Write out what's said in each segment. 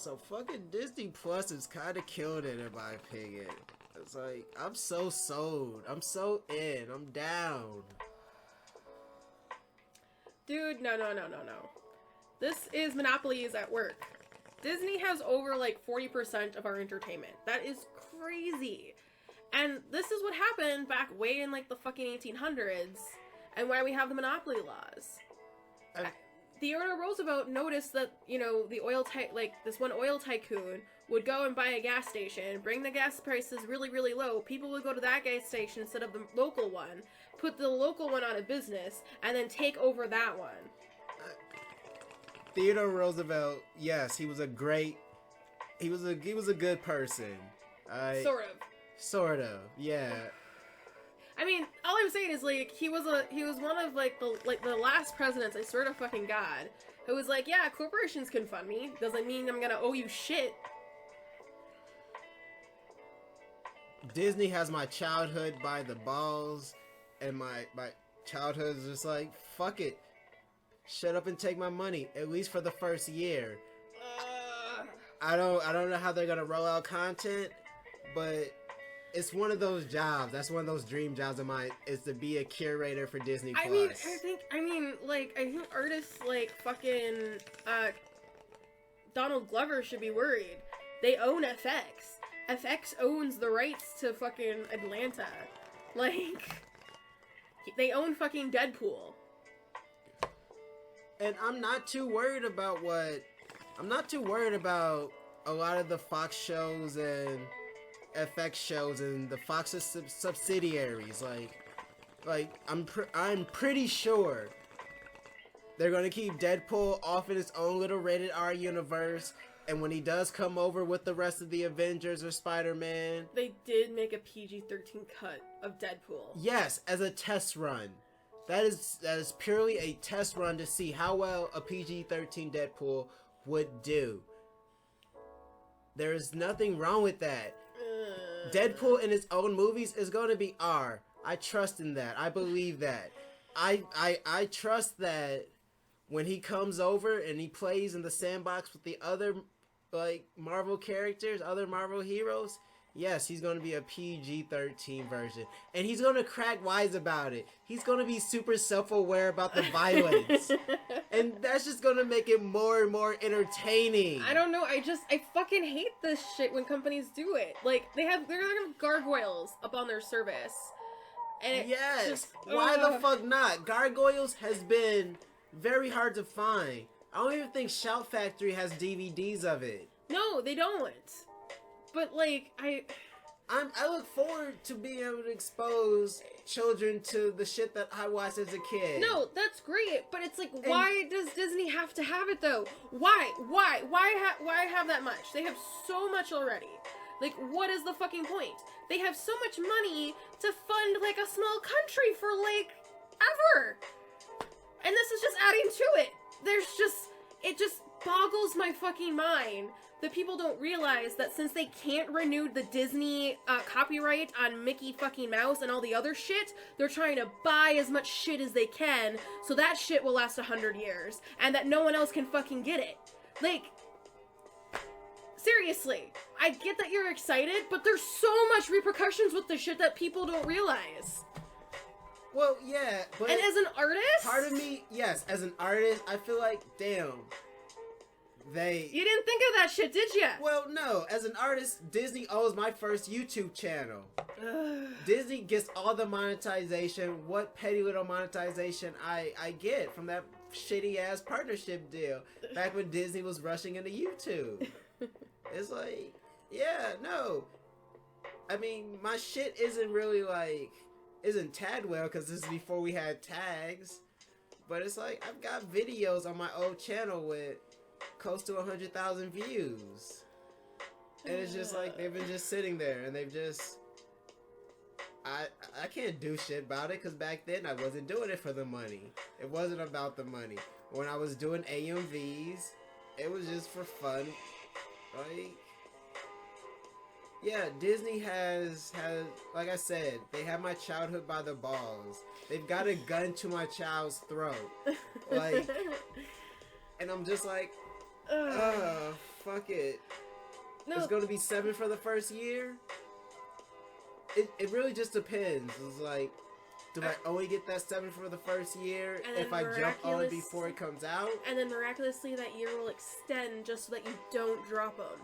So fucking Disney Plus is kind of killed it in my opinion. It's like, I'm so sold. I'm so in. I'm down. Dude, no. This is monopolies at work. Disney has over like 40% of our entertainment. That is crazy. And this is what happened back way in like the fucking 1800s and why we have the monopoly laws. Theodore Roosevelt noticed that, you know, this one oil tycoon would go and buy a gas station, bring the gas prices really, really low. People would go to that gas station instead of the local one, put the local one out of business, and then take over that one. Theodore Roosevelt, yes, he was a good person. Sort of, yeah. I mean, all I'm saying is, like, he was one of, the last presidents, I swear to fucking God, who was like, yeah, corporations can fund me. Doesn't mean I'm gonna owe you shit. Disney has my childhood by the balls, and my childhood is just like, fuck it. Shut up and take my money, at least for the first year. I don't know how they're gonna roll out content, but it's one of those jobs. That's one of those dream jobs of mine, is to be a curator for Disney Plus. I think artists like fucking Donald Glover should be worried. They own FX. FX owns the rights to fucking Atlanta. Like, they own fucking Deadpool. And I'm not too worried about a lot of the Fox shows and FX shows and the Fox's subsidiaries. Like I'm pretty sure they're gonna keep Deadpool off in its own little rated R universe. And when he does come over with the rest of the Avengers or Spider-Man, they did make a PG-13 cut of Deadpool. Yes, as a test run. That is purely a test run to see how well a PG-13 Deadpool would do. There is nothing wrong with that. Deadpool in its own movies is going to be R. I trust in that. I believe that. I trust that when he comes over and he plays in the sandbox with the other Marvel characters, other Marvel heroes, yes, he's going to be a PG-13 version. And he's going to crack wise about it. He's going to be super self-aware about the violence. And that's just going to make it more and more entertaining. I don't know. I fucking hate this shit when companies do it. Like, they're going to have gargoyles up on their service. And yes. Why the fuck not? Gargoyles has been very hard to find. I don't even think Shout Factory has DVDs of it. No, they don't. But, like, I look forward to being able to expose children to the shit that I watched as a kid. No, that's great, but it's like, why does Disney have to have it, though? Why have that much? They have so much already. Like, what is the fucking point? They have so much money to fund, like, a small country for, like, ever. And this is just adding to it. It just boggles my fucking mind that people don't realize that since they can't renew the Disney copyright on Mickey fucking Mouse and all the other shit, they're trying to buy as much shit as they can so that shit will last 100 years and that no one else can fucking get it. Like, seriously, I get that you're excited, but there's so much repercussions with this shit that people don't realize. Well, yeah, but... And as an artist? Part of me, yes, as an artist, I feel like, damn, You didn't think of that shit, did ya? Well, no. As an artist, Disney owns my first YouTube channel. Disney gets all the monetization, what petty little monetization I get from that shitty-ass partnership deal back when Disney was rushing into YouTube. It's like, yeah, no. I mean, my shit isn't tagged well because this is before we had tags. But it's like, I've got videos on my old channel with close to 100,000 views. And it's just like, they've been just sitting there and they've just... I can't do shit about it because back then I wasn't doing it for the money. It wasn't about the money. When I was doing AMVs, it was just for fun. Like... Yeah, Disney has, like I said, they have my childhood by the balls. They've got a gun to my child's throat. Like, and I'm just like, fuck it. No. It's gonna be 7 for the first year. It really just depends. It's like, do I only get that 7 for the first year if I jump on it before it comes out? And then miraculously that year will extend just so that you don't drop them.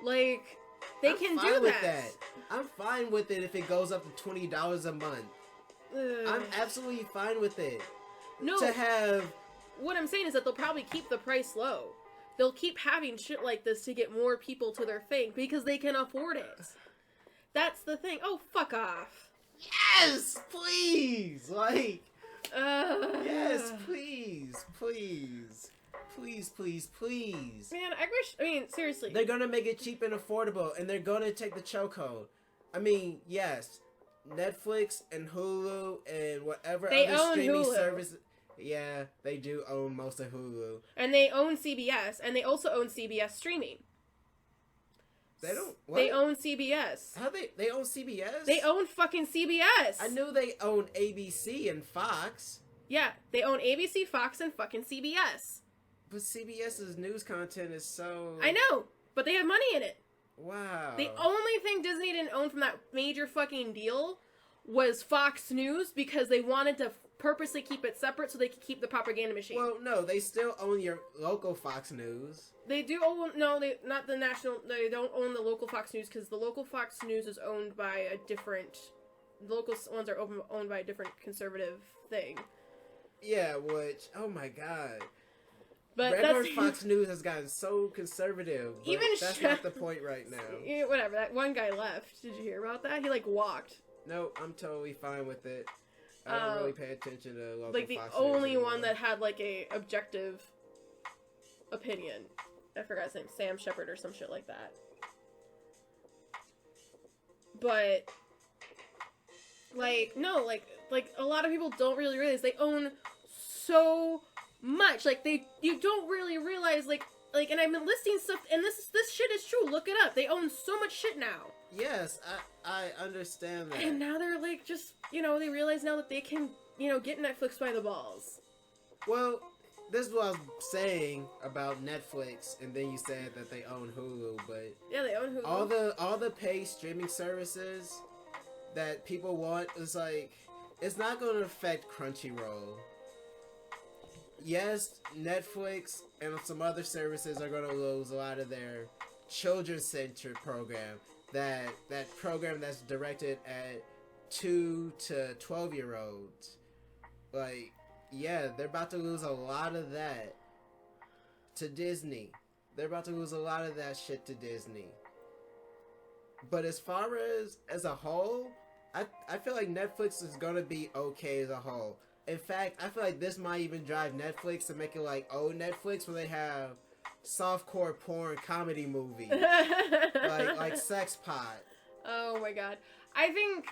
Like, they can do that. I'm fine with it if it goes up to $20 a month. I'm absolutely fine with it. No. To have... What I'm saying is that they'll probably keep the price low. They'll keep having shit like this to get more people to their thing because they can afford it. That's the thing. Oh, fuck off. Yes, please. Like, yes, please. Man, I mean, seriously. They're gonna make it cheap and affordable, and they're gonna take the chokehold. I mean, yes, Netflix and Hulu and whatever other streaming service. Yeah, they do own most of Hulu. And they own CBS, and they also own CBS streaming. They don't. What? They own CBS. How they own CBS? They own fucking CBS. I knew they own ABC and Fox. Yeah, they own ABC, Fox, and fucking CBS. But CBS's news content is so... I know, but they have money in it. Wow. The only thing Disney didn't own from that major fucking deal was Fox News because they wanted to purposely keep it separate so they could keep the propaganda machine. Well, no, they still own your local Fox News. They do own... No, not the national... They don't own the local Fox News because the local Fox News is owned by a different... The local ones are owned by a different conservative thing. Yeah, which... Oh my god. But regular Fox News has gotten so conservative. But even that's not the point right now. Yeah, whatever. That one guy left. Did you hear about that? He like walked. No, I'm totally fine with it. I don't really pay attention to local like the Fox only News one that had like a objective opinion. I forgot his name. Sam Shepard or some shit like that. But like no, like a lot of people don't really realize they own so much. Like you don't really realize like and I've been listing stuff and this shit is true. Look it up. They own so much shit now. Yes, I understand that. And now they're like just, they realize now that they can, get Netflix by the balls. Well, this is what I was saying about Netflix, and then you said that they own Hulu, but yeah, they own Hulu. All the paid streaming services that people want is like, it's not going to affect Crunchyroll. Yes, Netflix and some other services are going to lose a lot of their children-centered program. That program that's directed at 2 to 12-year-olds. Like, yeah, they're about to lose a lot of that to Disney. They're about to lose a lot of that shit to Disney. But as far as a whole, I feel like Netflix is gonna be okay as a whole. In fact, I feel like this might even drive Netflix to make it like old Netflix where they have softcore porn comedy movies. like Sex Pot. Oh my god. I think,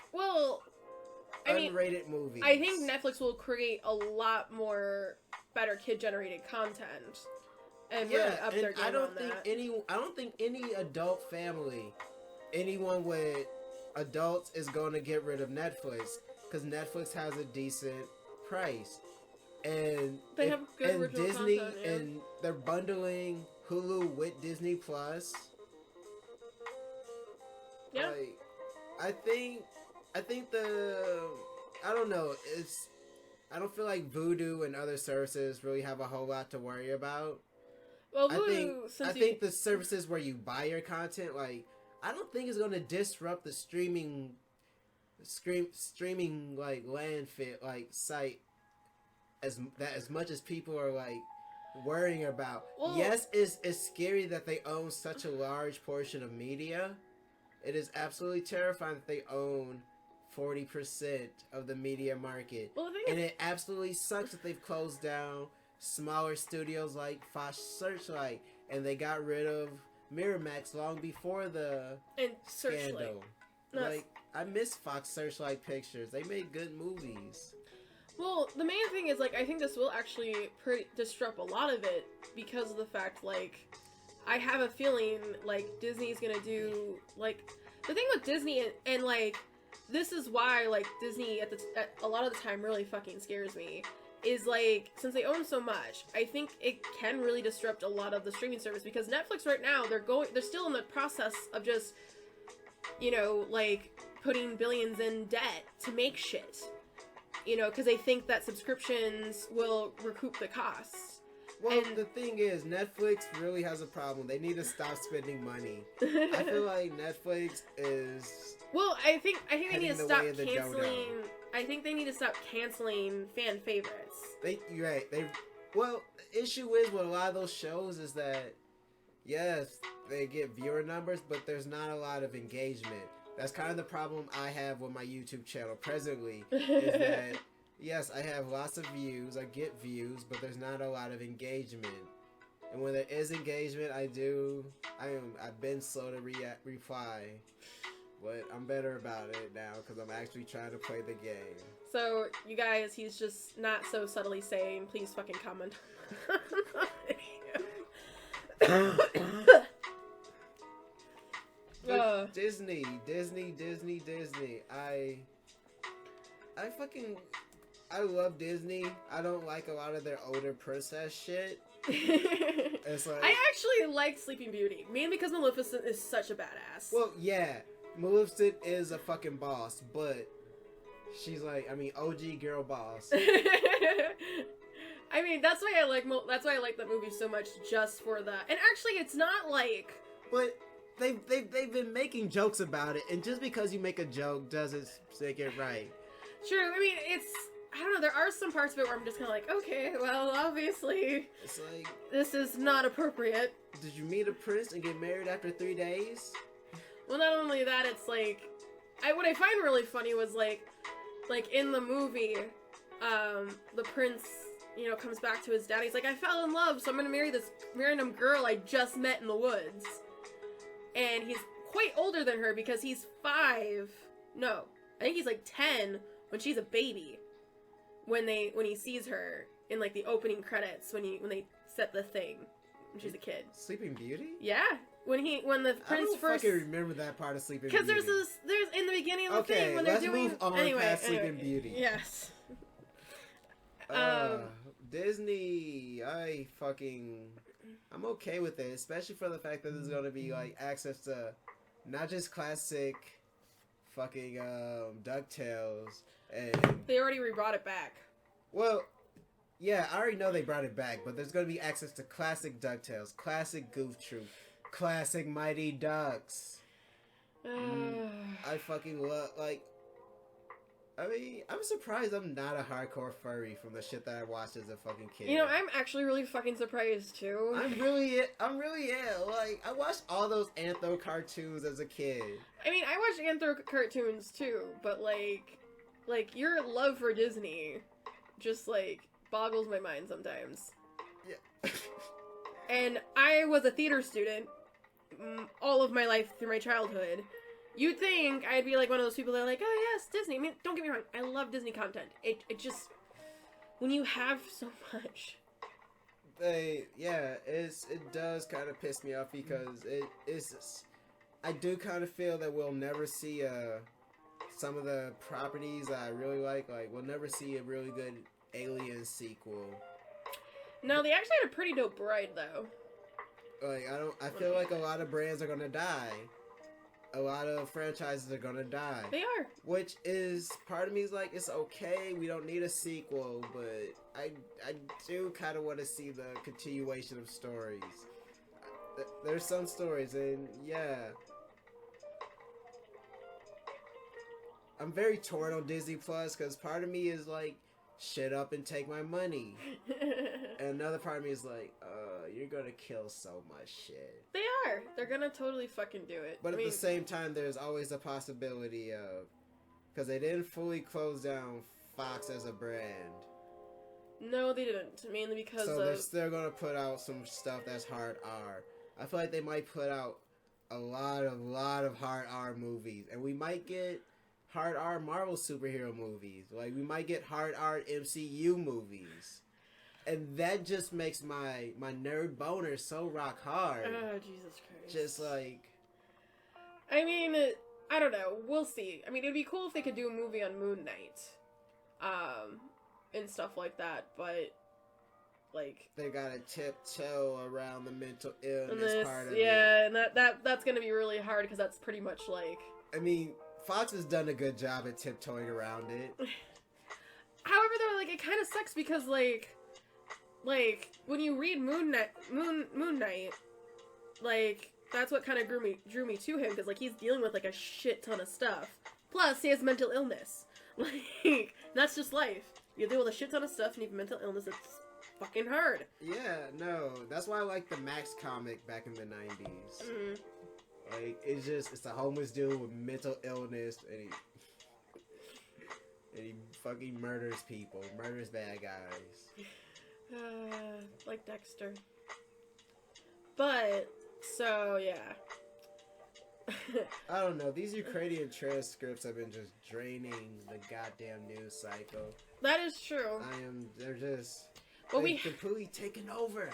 unrated movies. I think Netflix will create a lot more better kid-generated content. And really up their game I don't think any adult family, anyone with adults is going to get rid of Netflix because Netflix has a decent price. And they have good original Disney content, yeah. And they're bundling Hulu with Disney Plus. Yeah. Like, I think I don't know, I don't feel like Vudu and other services really have a whole lot to worry about. Well, Vudu, I think the services where you buy your content, like, I don't think it's going to disrupt the streaming like landfill like site as much as people are like worrying about. Well, yes, it's scary that they own such a large portion of media. It is absolutely terrifying that they own 40% of the media market. Well, and it absolutely sucks that they've closed down smaller studios like Fox Searchlight, and they got rid of Miramax long before the scandal. Like, I miss Fox Searchlight Pictures. They made good movies. Well, the main thing is, like, I think this will actually disrupt a lot of it because of the fact, like, I have a feeling, like, Disney's gonna do, like, the thing with Disney and like, this is why, like, Disney at a lot of the time really fucking scares me, is like, since they own so much, I think it can really disrupt a lot of the streaming service, because Netflix right now, they're still in the process of just, you know, like, putting billions in debt to make shit. You know, because they think that subscriptions will recoup the costs. Well, the thing is, Netflix really has a problem. They need to stop spending money. I feel like Netflix is... Well, I think they need to stop canceling... I think they need to stop canceling fan favorites. You're right. Well, the issue is with a lot of those shows is that, yes, they get viewer numbers, but there's not a lot of engagement. That's kind of the problem I have with my YouTube channel presently, is that, yes, I have lots of views, I get views, but there's not a lot of engagement. And when there is engagement, I've been slow to reply. But I'm better about it now because I'm actually trying to play the game. So, you guys, he's just not so subtly saying, please fucking comment. Disney. I love Disney. I don't like a lot of their older princess shit. It's like, I actually like Sleeping Beauty, mainly because Maleficent is such a badass. Well, yeah, Maleficent is a fucking boss, but she's like, I mean, OG girl boss. I mean, that's why I like that movie so much, just for that. And actually, it's not like... But they've been making jokes about it, and just because you make a joke doesn't make it right. Sure, I mean, I don't know, there are some parts of it where I'm just kind of like, okay, well, obviously, it's like, this is not appropriate. Did you meet a prince and get married after 3 days? Well, not only that, it's like, what I find really funny was like in the movie, the prince, you know, comes back to his dad. He's like, I fell in love, so I'm gonna marry this random girl I just met in the woods. And he's quite older than her because he's 5. No, I think he's like 10 when she's a baby. When he sees her in like the opening credits, when they set the thing when she's a kid. Sleeping Beauty? Yeah. When the prince first... I don't fucking remember that part of Sleeping Beauty. Because there's in the beginning of the thing when they're doing... Okay, let's move on past Sleeping Beauty. Yes. Disney, I'm okay with it, especially for the fact that there's gonna be like access to not just classic fucking DuckTales, and they already brought it back. Well, yeah, I already know they brought it back, but there's gonna be access to classic DuckTales, classic Goof Troop, classic Mighty Ducks. I fucking love, like, I mean, I'm surprised I'm not a hardcore furry from the shit that I watched as a fucking kid. You know, I'm actually really fucking surprised too. I'm really like, I watched all those Anthro cartoons as a kid. I mean, I watched Anthro cartoons too, but like your love for Disney just like boggles my mind sometimes. Yeah. And I was a theater student all of my life through my childhood. You'd think I'd be like one of those people that are like, oh yes, Disney. I mean, don't get me wrong, I love Disney content. It just, when you have so much. It does kind of piss me off because I do kind of feel that we'll never see some of the properties that I really like we'll never see a really good Alien sequel. No, they actually had a pretty dope ride though. I feel like a lot of brands are gonna die. A lot of franchises are gonna die. They are. Which is, part of me is like, it's okay, we don't need a sequel, but I do kind of want to see the continuation of stories. There's some stories, and yeah. I'm very torn on Disney Plus, because part of me is like, shut up and take my money. And another part of me is like, you're gonna kill so much shit. They are. They're gonna totally fucking do it. But at the same time, there's always a possibility of, because they didn't fully close down Fox as a brand. No, they didn't. Mainly because they're still gonna put out some stuff that's hard R. I feel like they might put out a lot of hard R movies, and we might get hard R Marvel superhero movies. Like, we might get hard R MCU movies. And that just makes my nerd boner so rock hard. Oh, Jesus Christ. Just like... I mean, I don't know. We'll see. I mean, it'd be cool if they could do a movie on Moon Knight. and stuff like that, but like they gotta tiptoe around the mental illness part of it. Yeah, and that's gonna be really hard because that's pretty much like. I mean, Fox has done a good job at tiptoeing around it. However, though, like it kind of sucks because like when you read Moon Knight, like that's what kind of drew me to him because like he's dealing with like a shit ton of stuff. Plus, he has mental illness. Like that's just life. You deal with a shit ton of stuff and you have mental illness. It's fucking hard. Yeah, no, that's why I like the Max comic back in the 90s. Mm-hmm. Like it's a homeless dude with mental illness and he fucking murders people, murders bad guys. Like Dexter. But so yeah. I don't know. These Ukrainian transcripts have been just draining the goddamn news cycle. That is true. They're just. Well, they've completely taken over.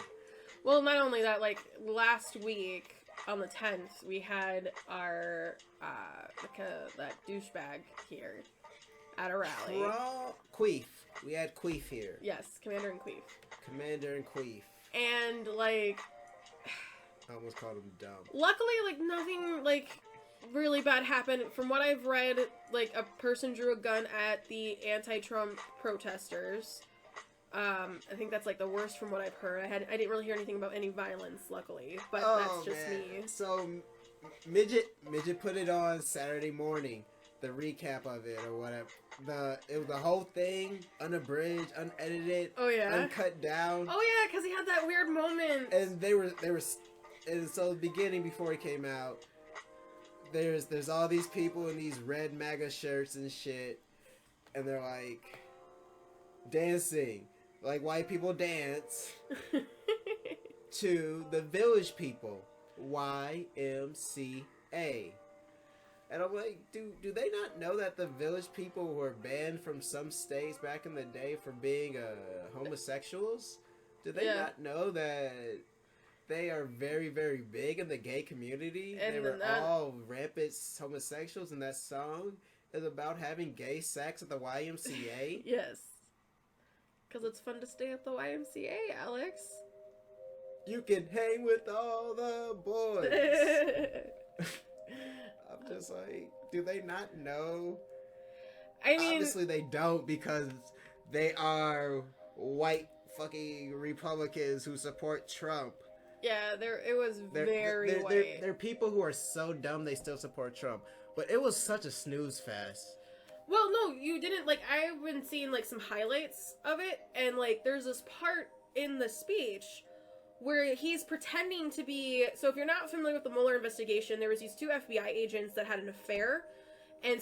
Well, not only that, like last week on the 10th, we had our that douchebag here at a rally. Queef. We had Queef here. Yes, Commander and Queef. Commander and Queef. And like. I almost called him dumb. Luckily, like, nothing, like, really bad happened. From what I've read, like, a person drew a gun at the anti-Trump protesters. I think that's, like, the worst from what I've heard. I didn't really hear anything about any violence, luckily. But that's just me. So, Midget put it on Saturday morning. The recap of it, or whatever. It was the whole thing, unabridged, unedited. Oh, yeah? Uncut down. Oh, yeah, because he had that weird moment. And they were... And so the beginning, before he came out, there's all these people in these red MAGA shirts and shit, and they're like dancing like white people dance to the Village People, YMCA. And I'm like, do they not know that the Village People were banned from some states back in the day for being homosexuals? Do they not know that they are very, very big in the gay community? And they were all rampant homosexuals, and that song is about having gay sex at the YMCA? Yes. Because it's fun to stay at the YMCA, Alex. You can hang with all the boys. I'm just like, do they not know? I mean... Obviously they don't, because they are white fucking Republicans who support Trump. Yeah, it was very white. They're people who are so dumb they still support Trump. But it was such a snooze fest. Well, no, you didn't. Like, I've been seeing, like, some highlights of it. And, like, there's this part in the speech where he's pretending to be... So if you're not familiar with the Mueller investigation, there was these two FBI agents that had an affair. And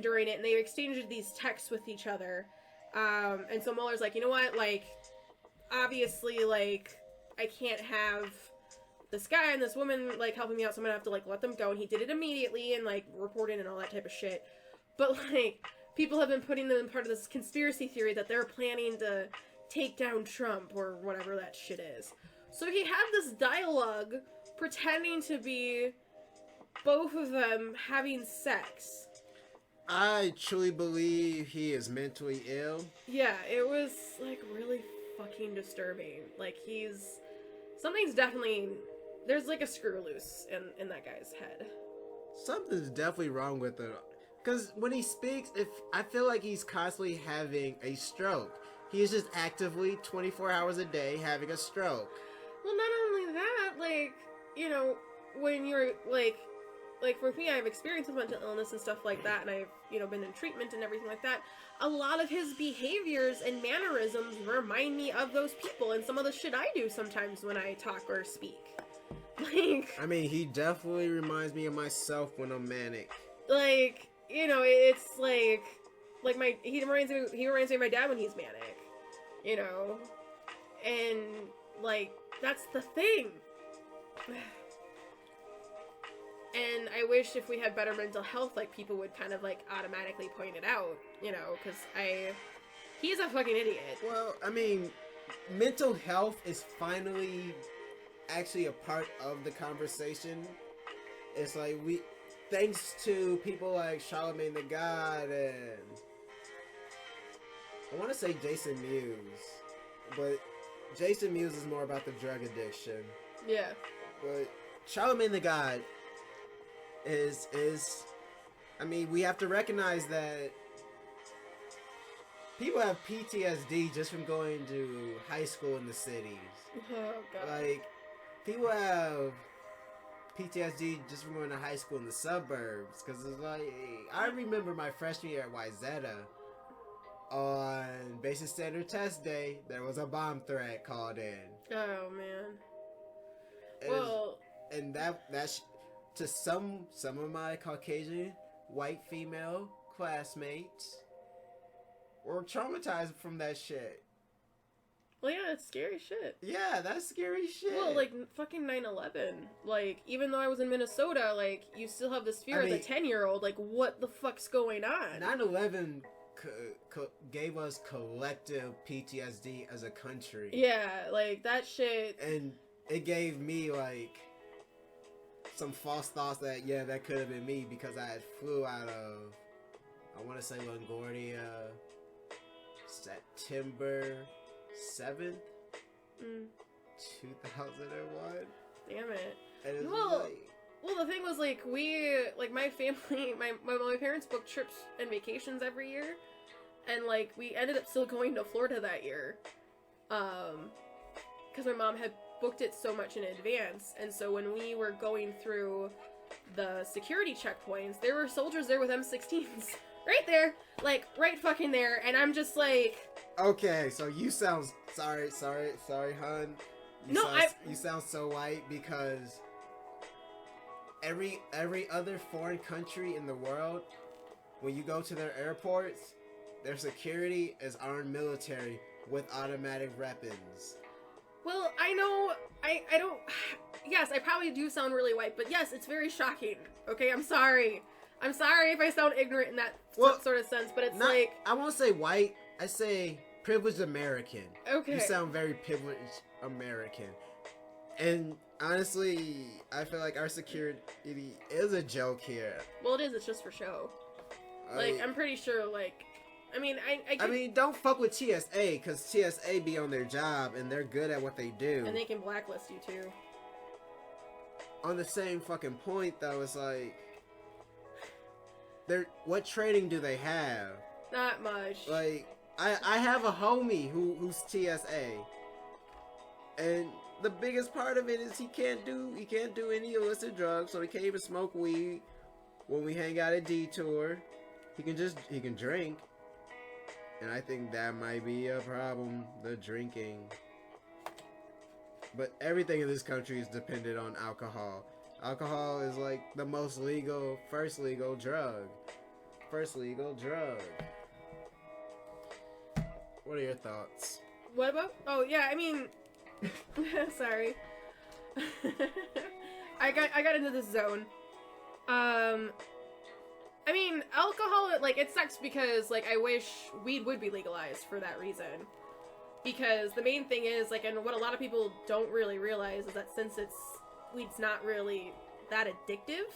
during it, and they exchanged these texts with each other. And so Mueller's like, you know what? Like, obviously, like... I can't have this guy and this woman, like, helping me out, so I'm gonna have to, like, let them go. And he did it immediately and, like, reporting and all that type of shit. But, like, people have been putting them in part of this conspiracy theory that they're planning to take down Trump or whatever that shit is. So he had this dialogue pretending to be both of them having sex. I truly believe he is mentally ill. Yeah, it was, like, really fucking disturbing. Like, something's definitely... There's, like, a screw loose in that guy's head. Something's definitely wrong with it. Because when he speaks, I feel like he's constantly having a stroke. He is just actively, 24 hours a day, having a stroke. Well, not only that, like, you know, when you're, like for me, I have experience with mental illness and stuff like that, and I've, you know, been in treatment and everything like that. A lot of his behaviors and mannerisms remind me of those people and some of the shit I do sometimes when I talk or speak. Like... I mean, he definitely reminds me of myself when I'm manic. Like, you know, it's like he reminds me of my dad when he's manic. You know? And, like, that's the thing. And I wish if we had better mental health, like, people would kind of, like, automatically point it out, you know, because he's a fucking idiot. Well, I mean, mental health is finally actually a part of the conversation. It's like, thanks to people like Charlemagne the God and I want to say Jason Mewes, but Jason Mewes is more about the drug addiction. Yeah. But Charlamagne the God is I mean, we have to recognize that people have PTSD just from going to high school in the cities. Oh god. Like, people have PTSD just from going to high school in the suburbs. Because it's like, I remember my freshman year at Wyzetta. On Basic Standard Test Day, there was a bomb threat called in. Oh man. And that's to some of my Caucasian white female classmates were traumatized from that shit. Well, yeah, it's scary shit. Yeah, that's scary shit. Well, like, fucking 9/11. Like, even though I was in Minnesota, like, you still have this fear as a 10-year-old. Like, what the fuck's going on? 9/11 gave us collective PTSD as a country. Yeah, like, that shit. And it gave me, like, some false thoughts that, yeah, that could have been me because I had flew out of, I want to say LaGuardia, September 7th, 2001. Damn it. And it well, the thing was, like, my family, my parents booked trips and vacations every year, and, like, we ended up still going to Florida that year, because my mom had booked it so much in advance, and so when we were going through the security checkpoints, there were soldiers there with M16s. Right there. Like, right fucking there, and I'm just like... Okay, so you sound... Sorry, hun. You sound so white because... Every other foreign country in the world, when you go to their airports, their security is armed military with automatic weapons. Well, I know, I don't, yes, I probably do sound really white, but yes, it's very shocking, okay, I'm sorry if I sound ignorant in that sort of sense, but it's like... I won't say white, I say privileged American. Okay. You sound very privileged American. And honestly, I feel like our security is a joke here. Well, it is. It's just for show. Like, I'm pretty sure, like... I mean, don't fuck with TSA, because TSA be on their job, and they're good at what they do. And they can blacklist you, too. On the same fucking point, though, it's like... What training do they have? Not much. Like, I have a homie who's TSA. And... the biggest part of it is he can't do any illicit drugs, so he can't even smoke weed. When we hang out at Detour, he can drink, and I think that might be a problem, the drinking. But everything in this country is dependent on alcohol. Alcohol is like the first legal drug. What are your thoughts? What about? Oh yeah, I mean. Sorry. I got into this zone. I mean, alcohol, like, it sucks because, like, I wish weed would be legalized for that reason. Because the main thing is, like, and what a lot of people don't really realize is that since weed's not really that addictive,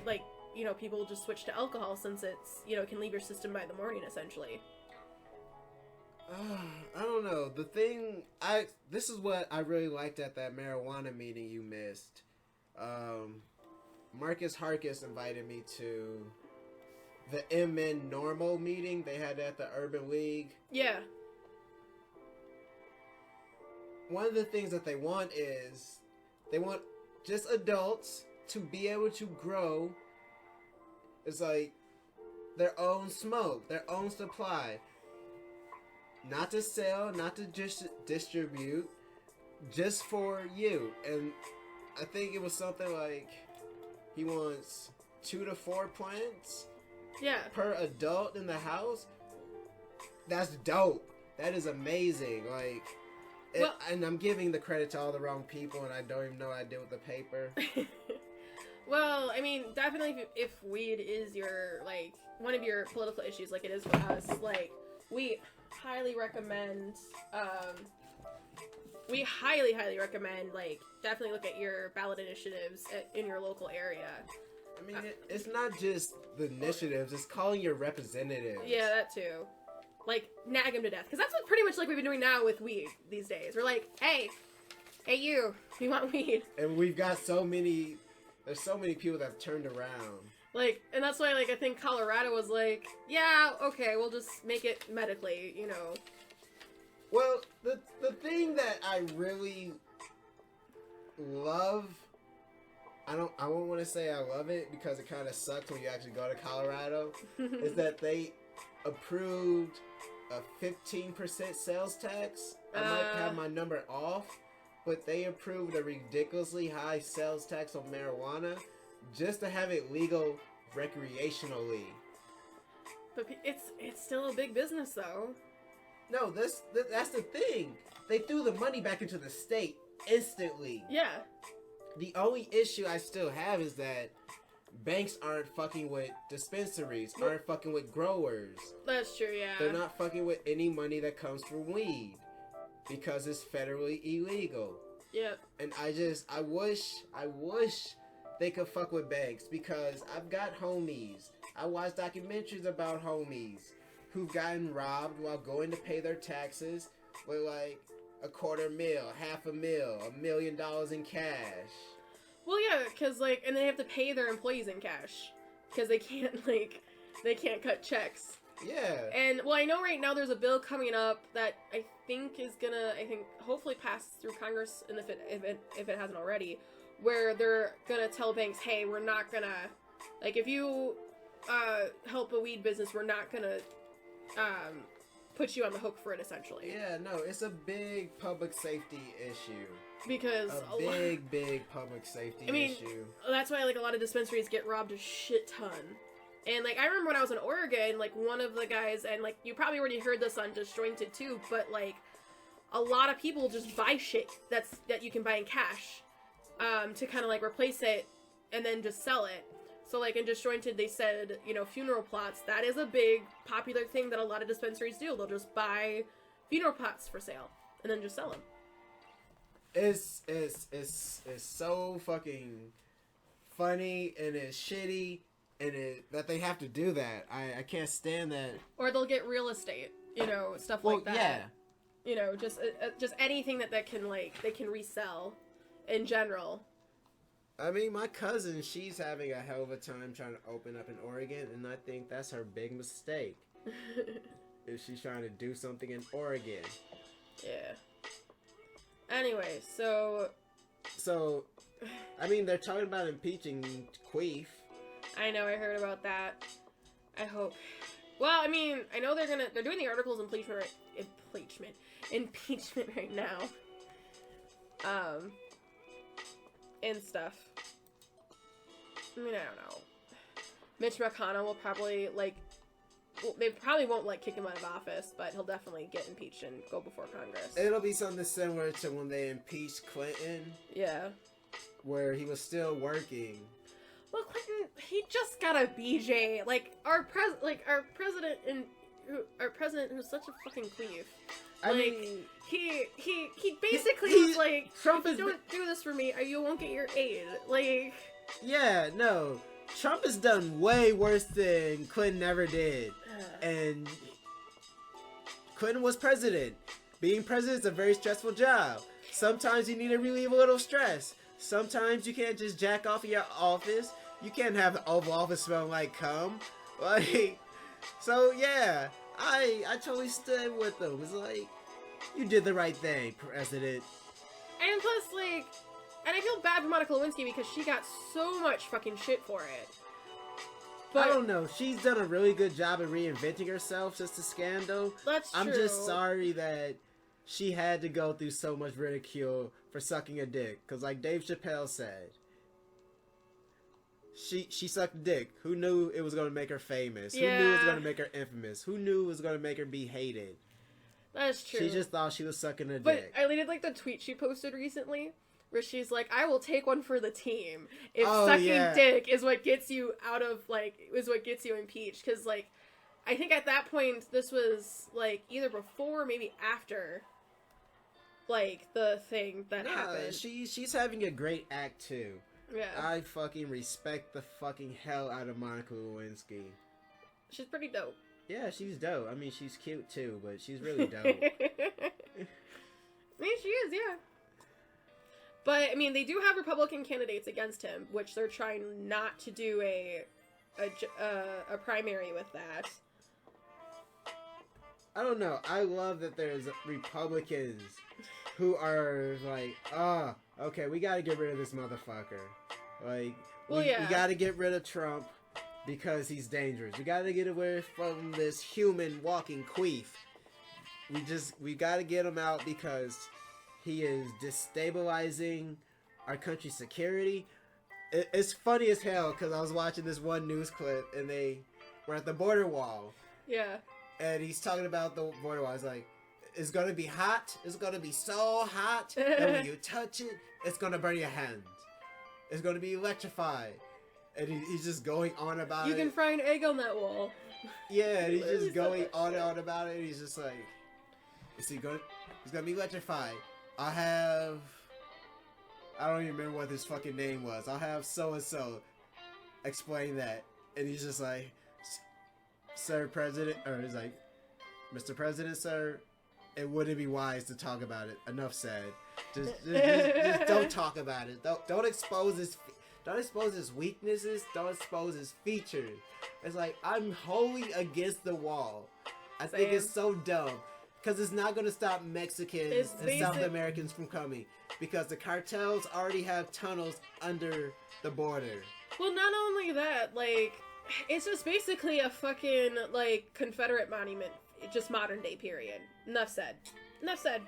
like, you know, people just switch to alcohol since it's, you know, it can leave your system by the morning, essentially. I don't know. This is what I really liked at that marijuana meeting you missed. Marcus Harkis invited me to the MN Normal meeting they had at the Urban League. Yeah. One of the things that they want is they want just adults to be able to grow. It's like their own smoke, their own supply. Not to sell, not to just distribute, just for you. And I think it was something like he wants 2 to 4 plants per adult in the house. That's dope. That is amazing. Like, and I'm giving the credit to all the wrong people, and I don't even know what I did with the paper. Well, I mean, definitely if weed is your, like, one of your political issues, like it is with us, like, we highly recommend, like, definitely look at your ballot initiatives in your local area. I mean, it's not just the initiatives, it's calling your representatives. Yeah, that too. Like, nag him to death. Because that's what pretty much like we've been doing now with weed these days. We're like, hey you want weed? And we've got there's so many people that have turned around. Like, and that's why, like, I think Colorado was like, yeah, okay, we'll just make it medically, you know. Well, the thing that I really love, I won't want to say I love it because it kind of sucks when you actually go to Colorado, is that they approved a 15% sales tax. I might have my number off, but they approved a ridiculously high sales tax on marijuana just to have it legal recreationally. But it's still a big business, though. No, that's the thing. They threw the money back into the state instantly. Yeah. The only issue I still have is that banks aren't fucking with dispensaries, aren't fucking with growers. That's true, yeah. They're not fucking with any money that comes from weed because it's federally illegal. Yep. And I wish they could fuck with banks because I've got homies. I watch documentaries about homies who've gotten robbed while going to pay their taxes with like $250,000, $500,000, $1 million in cash. Well, yeah, because, like, and they have to pay their employees in cash because they can't cut checks. Yeah. And, well, I know right now there's a bill coming up that I think is gonna, hopefully pass through Congress, and if it hasn't already, where they're gonna tell banks, hey, we're not gonna, like, if you help a weed business, we're not gonna put you on the hook for it, essentially. Yeah, no, it's a big public safety issue. Because a big public safety issue. That's why, like, a lot of dispensaries get robbed a shit ton. And, like, I remember when I was in Oregon, like, one of the guys, and, like, you probably already heard this on Disjointed too, but, like, a lot of people just buy shit that you can buy in cash to kind of, like, replace it and then just sell it. So, like, in Disjointed, they said, you know, funeral plots, that is a big popular thing that a lot of dispensaries do. They'll just buy funeral plots for sale and then just sell them. It's so fucking funny and it's shitty and that they have to do that. I can't stand that. Or they'll get real estate, you know, stuff like that. Yeah. You know, just anything that can, like, they can resell in general. I mean, my cousin, she's having a hell of a time trying to open up in Oregon, and I think that's her big mistake. If she's trying to do something in Oregon. Yeah. Anyway, so, I mean, they're talking about impeaching Queef. I know, I heard about that. I hope. Well, I mean, I know they're doing the articles impeachment right now. And stuff. I mean, I don't know. Mitch McConnell will probably, like, well, they probably won't, like, kick him out of office, but he'll definitely get impeached and go before Congress. It'll be something similar to when they impeached Clinton. Yeah. Where he was still working. Well, Clinton, he just got a BJ. Like, our president who's such a fucking queef. I mean, he basically was like, Trump if you don't do this for me, you won't get your aid. Like, yeah, no. Trump has done way worse than Clinton ever did. And Clinton was president. Being president is a very stressful job. Sometimes you need to relieve a little stress. Sometimes you can't just jack off in your office. You can't have the Oval Office smelling like cum. Like, so yeah, I totally stood with them. It's like, you did the right thing, President. And plus, like, and I feel bad for Monica Lewinsky because she got so much fucking shit for it. But I don't know. She's done a really good job of reinventing herself since the scandal. That's true. I'm just sorry that she had to go through so much ridicule for sucking a dick. Because like Dave Chappelle said, she sucked a dick. Who knew it was going to make her famous? Yeah. Who knew it was going to make her infamous? Who knew it was going to make her be hated? That's true. She just thought she was sucking a dick. But I did like the tweet she posted recently, where she's like, I will take one for the team if sucking dick is what gets you out of, like, is what gets you impeached. Because, like, I think at that point, this was, like, either before or maybe after, like, the thing that happened. She's having a great act, too. Yeah. I fucking respect the fucking hell out of Monica Lewinsky. She's pretty dope. Yeah, she's dope. I mean, she's cute too, but she's really dope. I mean, she is, yeah. But, I mean, they do have Republican candidates against him, which they're trying not to do a primary with that. I don't know. I love that there's Republicans who are like, okay, we gotta get rid of this motherfucker. Like, we gotta get rid of Trump because he's dangerous. We gotta get away from this human walking queef. We gotta get him out because he is destabilizing our country's security. It's funny as hell because I was watching this one news clip and they were at the border wall. Yeah. And he's talking about the border wall. He's like, it's gonna be hot. It's gonna be so hot that when you touch it, it's gonna burn your hands. It's gonna be electrified. And he's just going on about it. You can fry an egg on that wall. Yeah, and he's just going on and on about it. And he's just like, it's gonna be electrified. I don't even remember what his fucking name was. I'll have so-and-so explain that. And he's just like, Sir President, or he's like, Mr. President, sir, it wouldn't be wise to talk about it. Enough said. Just don't talk about it. Don't expose his weaknesses. Don't expose his features. It's like, I'm wholly against the wall. I think it's so dumb. Because it's not going to stop Mexicans and South Americans from coming. Because the cartels already have tunnels under the border. Well, not only that, like, it's just basically a fucking, like, Confederate monument. Just modern day period. Enough said. Enough said.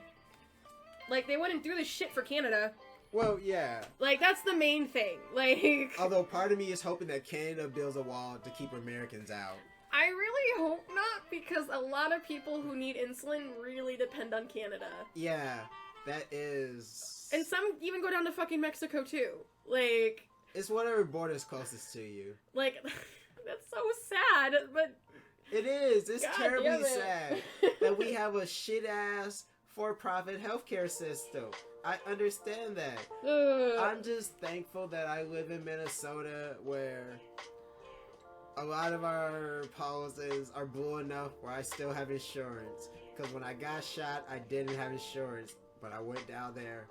Like, they wouldn't do this shit for Canada. Well, yeah. Like, that's the main thing. Like... Although part of me is hoping that Canada builds a wall to keep Americans out. I really hope not, because a lot of people who need insulin really depend on Canada. Yeah, that is... And some even go down to fucking Mexico, too. Like... It's whatever border's closest to you. Like, that's so sad, but... It is. It's God terribly sad that we have a shit-ass for-profit healthcare system. I understand that. I'm just thankful that I live in Minnesota where a lot of our policies are blue enough where I still have insurance. Because when I got shot, I didn't have insurance, but I went down there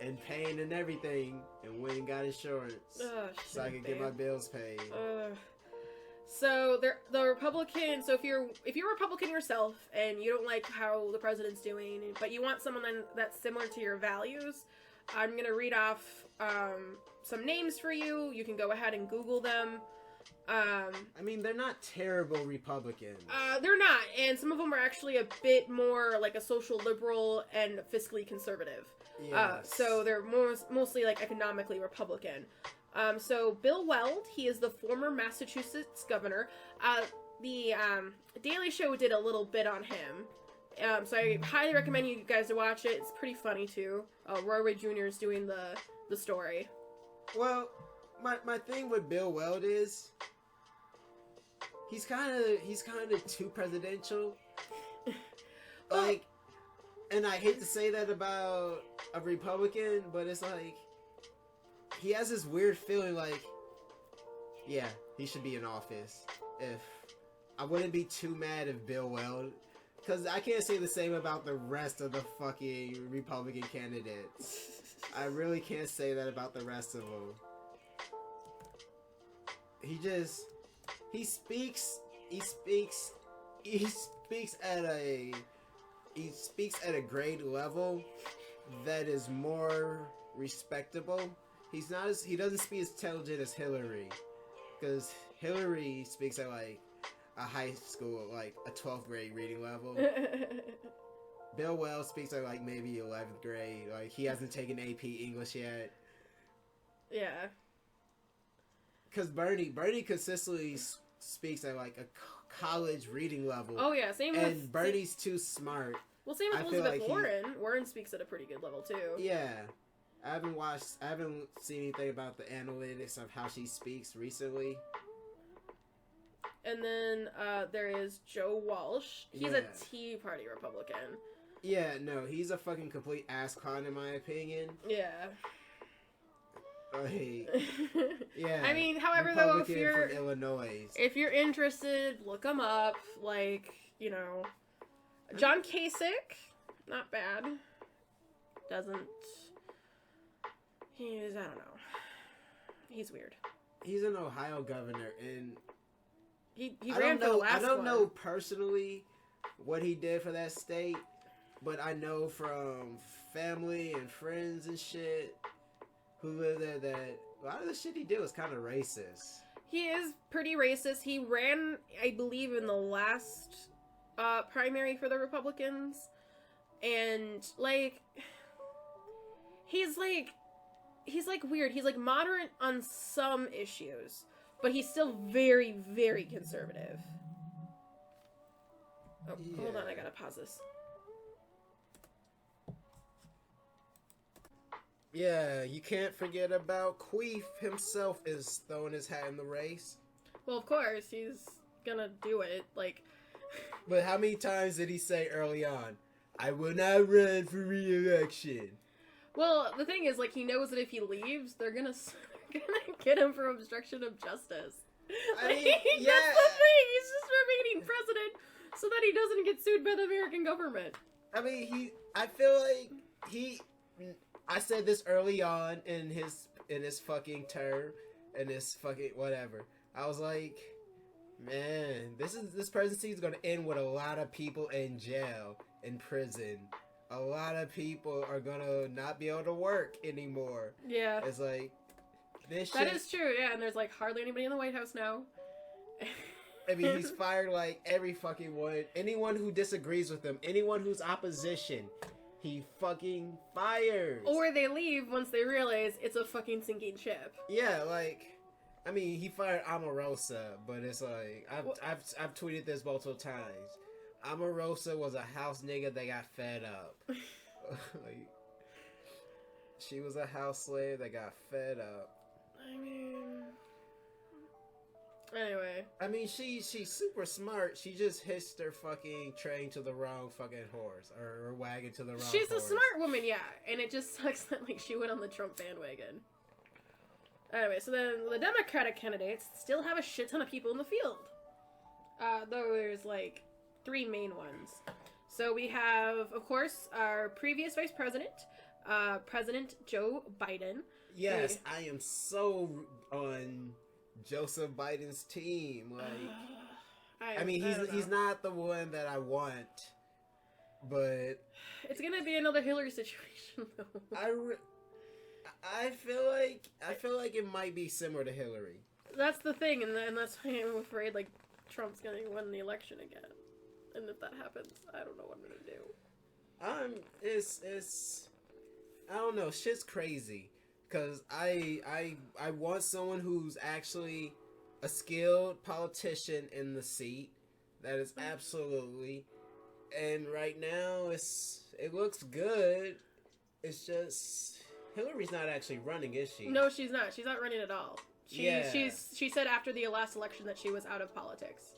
in pain and everything and went and got insurance so I could get my bills paid. So the Republican. So if you're Republican yourself and you don't like how the president's doing, but you want someone that's similar to your values, I'm gonna read off some names for you. You can go ahead and Google them. I mean, they're not terrible Republicans. They're not, and some of them are actually a bit more like a social liberal and fiscally conservative. Yes. So they're mostly like economically Republican. So Bill Weld, he is the former Massachusetts governor. The Daily Show did a little bit on him. So I highly recommend you guys to watch it. It's pretty funny too. Roy Ray Jr. is doing the story. Well, my thing with Bill Weld is he's kind of too presidential. Like, and I hate to say that about a Republican, but it's like he has this weird feeling like, yeah, he should be in office. If I wouldn't be too mad if Bill Weld, because I can't say the same about the rest of the fucking Republican candidates. I really can't say that about the rest of them. He speaks at a grade level that is more respectable. He doesn't speak as intelligent as Hillary, because Hillary speaks at like a high school, like a 12th grade reading level. Bill Weld speaks at like maybe 11th grade. Like, he hasn't taken AP English yet. Yeah. Because Bernie consistently speaks at like a college reading level. Oh yeah, and Bernie's too smart. Well, same with Elizabeth Warren. Warren speaks at a pretty good level too. Yeah. I haven't seen anything about the analytics of how she speaks recently. And then there is Joe Walsh. He's a Tea Party Republican. Yeah, no, he's a fucking complete ass clown in my opinion. Yeah. Like, yeah. I mean, however, though, if Republican you're from Illinois. I mean, however, though, if Republican you're from Illinois. if you're interested, look him up. Like, you know, John Kasich, not bad. Doesn't. He's, I don't know. He's weird. He's an Ohio governor, and he ran for the last one. I don't know personally what he did for that state, but I know from family and friends and shit who live there that a lot of the shit he did was kind of racist. He is pretty racist. He ran, I believe, in the last primary for the Republicans, and like he's like weird. He's like moderate on some issues, but he's still very, very conservative. Oh, yeah. Hold on, I gotta pause this. Yeah, you can't forget about Queef himself is throwing his hat in the race. Well, of course, he's gonna do it, like... But how many times did he say early on, I will not run for re-election? Well, the thing is, like, he knows that if he leaves, they're gonna get him for obstruction of justice. I mean, yeah. That's the thing, he's just remaining president so that he doesn't get sued by the American government. I mean, I feel like I said this early on in his fucking term, in this fucking whatever. I was like, man, this presidency is gonna end with a lot of people in jail, in prison. A lot of people are gonna not be able to work anymore. Yeah, it's like this. That is true. Yeah, and there's like hardly anybody in the White House now. I mean, he's fired like every fucking one. Anyone who disagrees with him, anyone who's opposition, he fucking fires. Or they leave once they realize it's a fucking sinking ship. Yeah, like, I mean, he fired Omarosa, but it's like I've tweeted this multiple times. Omarosa was a house nigga that got fed up. Like, she was a house slave that got fed up. I mean, anyway. I mean, she's super smart. She just hitched her fucking train to the wrong fucking horse, or her wagon to the wrong horse. She's a smart woman, yeah, and it just sucks that like she went on the Trump bandwagon. Anyway, so then the Democratic candidates still have a shit ton of people in the field. Though there's like 3 main ones. So we have, of course, our previous vice president, President Joe Biden. Yes, I am so on Joseph Biden's team. Like, I mean, he's not the one that I want, but it's gonna be another Hillary situation, though. I feel like it might be similar to Hillary. That's the thing, and that's why I'm afraid like Trump's gonna win the election again. And if that happens, I don't know what I'm gonna do. It's I don't know, shit's crazy. Cause I want someone who's actually a skilled politician in the seat. That is absolutely. And right now it looks good. It's just Hillary's not actually running, is she? No, she's not. She's not running at all. She said after the last election that she was out of politics.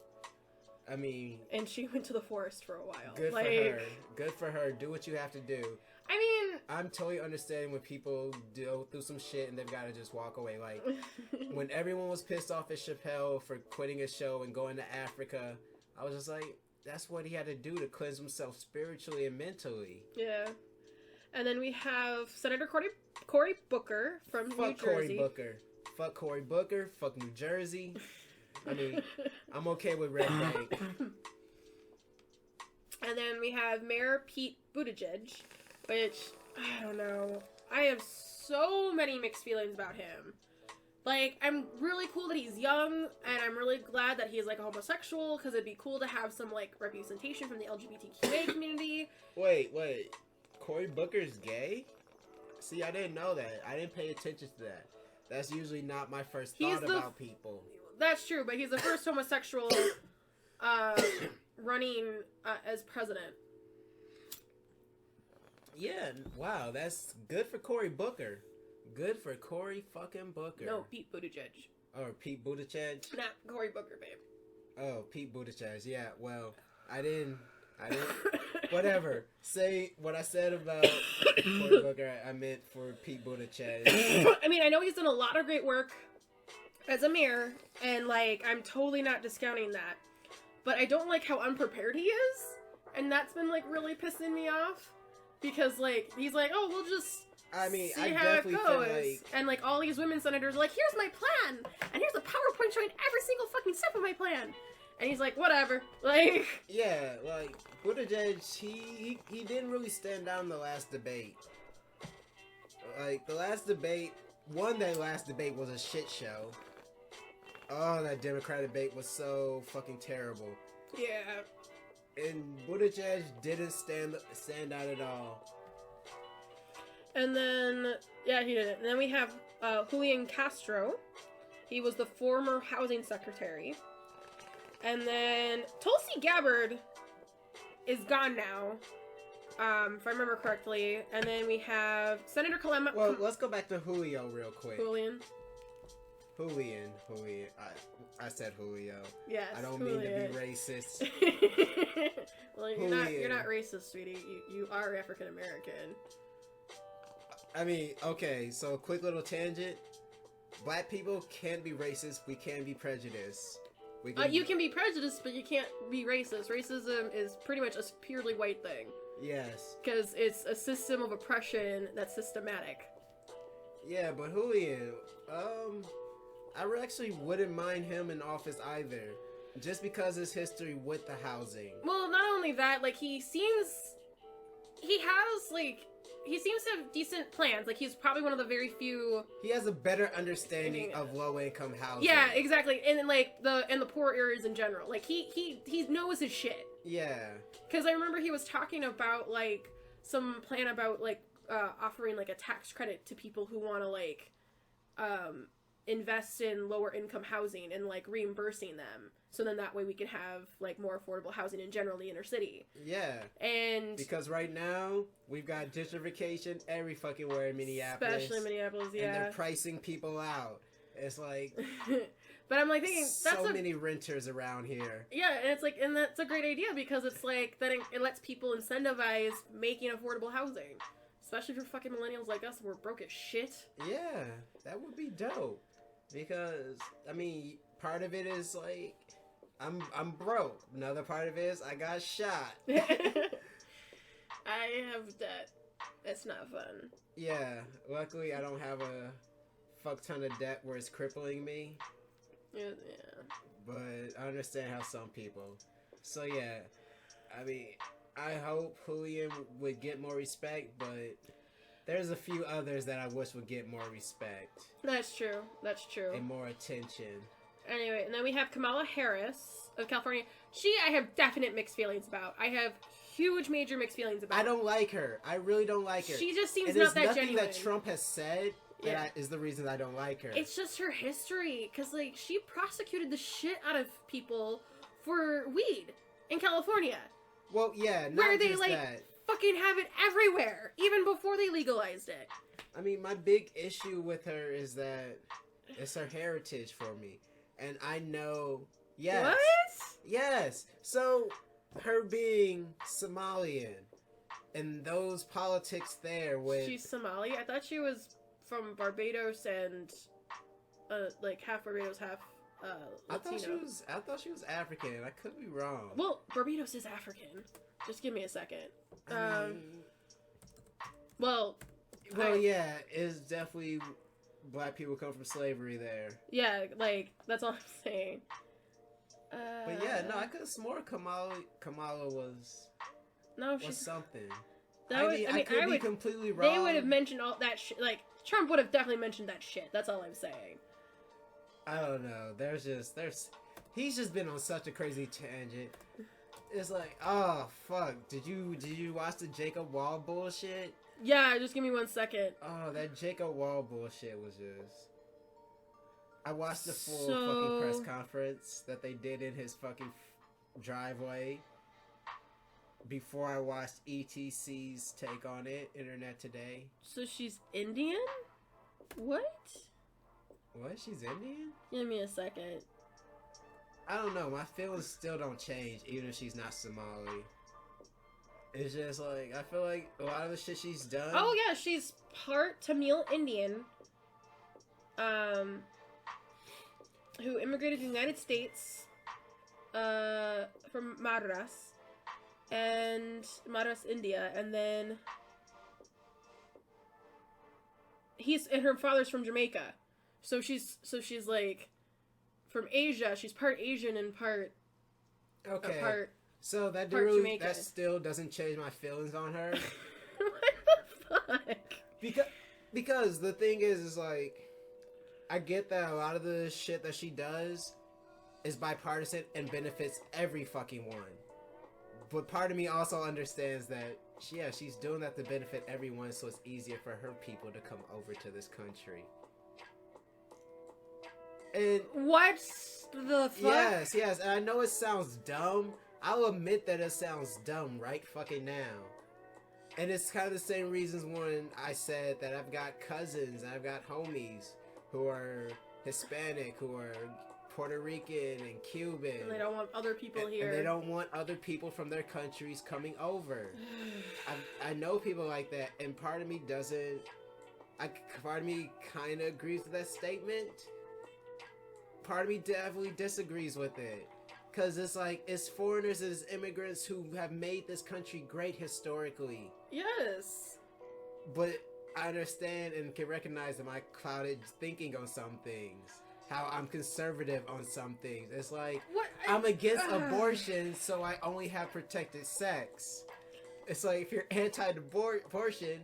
I mean, and she went to the forest for a while. Good for her. Good for her. Do what you have to do. I mean, I'm totally understanding when people go through some shit and they've got to just walk away. Like, when everyone was pissed off at Chappelle for quitting his show and going to Africa, I was just like, that's what he had to do to cleanse himself spiritually and mentally. Yeah. And then we have Senator Cory Booker from New Jersey. Cory Booker. Fuck Cory Booker. Fuck New Jersey. I mean, I'm okay with Red Bank. And then we have Mayor Pete Buttigieg, which, I don't know. I have so many mixed feelings about him. Like, I'm really cool that he's young, and I'm really glad that he's, like, a homosexual, because it'd be cool to have some, like, representation from the LGBTQA community. Wait. Cory Booker's gay? See, I didn't know that. I didn't pay attention to that. That's usually not my first thought about people. That's true, but he's the first homosexual running as president. Yeah, wow, that's good for Cory Booker. Good for Cory fucking Booker. No, Pete Buttigieg. Or Pete Buttigieg? Not Cory Booker, babe. Oh, Pete Buttigieg. Yeah, well, I didn't Whatever. Say what I said about Cory Booker, I meant for Pete Buttigieg. I mean, I know he's done a lot of great work as a mayor, and, like, I'm totally not discounting that. But I don't like how unprepared he is, and that's been, like, really pissing me off. Because, like, he's like, oh, we'll just see I how it definitely goes. feel like... And, like, all these women senators are like, here's my plan! And here's a PowerPoint showing every single fucking step of my plan! And he's like, whatever. Like... Yeah, like, Buttigieg, he didn't really stand down the last debate. Like, the last debate was a shit show. Oh, that Democrat debate was so fucking terrible. Yeah. And Buttigieg didn't stand out at all. And then, yeah, he didn't. And then we have Julian Castro. He was the former housing secretary. And then Tulsi Gabbard is gone now, if I remember correctly. And then we have Senator Kalema. Well, let's go back to Julio real quick. Julian. I said Julio. Yes. I don't Julian. mean to be racist. Well, you're not racist, sweetie. You are African American. I mean, okay, so quick little tangent. Black people can't be racist. We can be prejudiced. You can be prejudiced, but you can't be racist. Racism is pretty much a purely white thing. Yes. Because it's a system of oppression that's systematic. Yeah, but Julian, I actually wouldn't mind him in office either. Just because his history with the housing. Well, not only that, like, he seems to have decent plans. Like, he's probably one of the very few... He has a better understanding of low-income housing. Yeah, exactly. And, like, the poor areas in general. Like, he knows his shit. Yeah. Because I remember he was talking about, like, some plan about, like, offering, like, a tax credit to people who want to, like, invest in lower-income housing and, like, reimbursing them. So then that way we can have, like, more affordable housing in general in the inner city. Yeah. And... Because right now, we've got gentrification every fucking where in Minneapolis. Especially in Minneapolis, yeah. And they're pricing people out. It's like... But I'm, like, thinking... So many renters around here. Yeah, and it's like... And that's a great idea because it's like... That it lets people incentivize making affordable housing. Especially for fucking millennials like us, we're broke as shit. Yeah, that would be dope. Because, I mean, part of it is, like... I'm broke. Another part of it is I got shot. I have debt. It's not fun. Yeah. Luckily, I don't have a fuck ton of debt where it's crippling me. Yeah. But I understand how some people. So yeah. I mean, I hope Julian would get more respect, but there's a few others that I wish would get more respect. That's true. And more attention. Anyway, and then we have Kamala Harris of California. I have definite mixed feelings about. I have huge, major mixed feelings about. I don't like her. I really don't like her. She just seems and not that nothing genuine. that Trump has said that is the reason I don't like her. It's just her history. Because, like, she prosecuted the shit out of people for weed in California. Well, yeah, not where they, just like, that. fucking have it everywhere. Even before they legalized it. I mean, my big issue with her is that it's her heritage for me. And I know, yes. What? Yes. So, her being Somalian and those politics there with... She's Somali? I thought she was from Barbados and, like, half Barbados, half, Latino. I thought she was African. I could be wrong. Well, Barbados is African. Just give me a second. Well, yeah, it's definitely... Black people come from slavery there. Yeah, like, that's all I'm saying. But yeah, no, I could have sworn Kamala was something. I could be completely wrong. They would have mentioned all that shit. Like, Trump would have definitely mentioned that shit. That's all I'm saying. I don't know. He's just been on such a crazy tangent. It's like, oh, fuck. Did you watch the Jacob Wall bullshit? Yeah, just give me 1 second. Oh, that Jacob Wall bullshit was just... I watched the full fucking press conference that they did in his fucking driveway before I watched ETC's take on it, Internet Today. So she's Indian? What? What? She's Indian? Give me a second. I don't know. My feelings still don't change, even if she's not Somali. It's just like, I feel like a lot of the shit she's done. Oh yeah, she's part Tamil Indian, who immigrated to the United States, from Madras, India, and then her father's from Jamaica, so she's like from Asia. She's part Asian and part so that Jamaican. That still doesn't change my feelings on her. What the fuck? Because the thing is like, I get that a lot of the shit that she does is bipartisan and benefits every fucking one. But part of me also understands that, yeah, she's doing that to benefit everyone, so it's easier for her people to come over to this country. And what the fuck? Yes, and I know it sounds dumb. I'll admit that it sounds dumb right fucking now. And it's kind of the same reasons when I said that I've got cousins, I've got homies who are Hispanic, who are Puerto Rican and Cuban. And they don't want other people here. And they don't want other people from their countries coming over. I know people like that, and part of me doesn't... part of me kind of agrees with that statement. Part of me definitely disagrees with it. Because it's like, it's foreigners, it's immigrants who have made this country great historically. Yes. But I understand and can recognize that my clouded thinking on some things. How I'm conservative on some things. It's like, I'm against abortion, so I only have protected sex. It's like, if you're anti-abortion,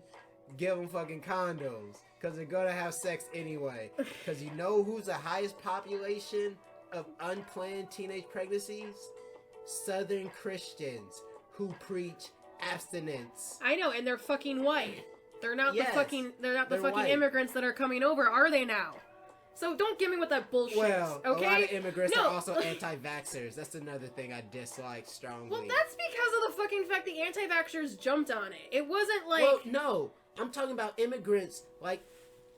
give them fucking condoms. Because they're gonna have sex anyway. Because you know who's the highest population of unplanned teenage pregnancies? Southern Christians who preach abstinence. I know, and they're fucking white. They're not the fucking white. immigrants that are coming over, are they now? So don't get me with that bullshit. Well, okay? A lot of immigrants are also anti-vaxxers. That's another thing I dislike strongly. Well, that's because of the fucking fact the anti-vaxxers jumped on it. It wasn't like... Well, no. I'm talking about immigrants, like,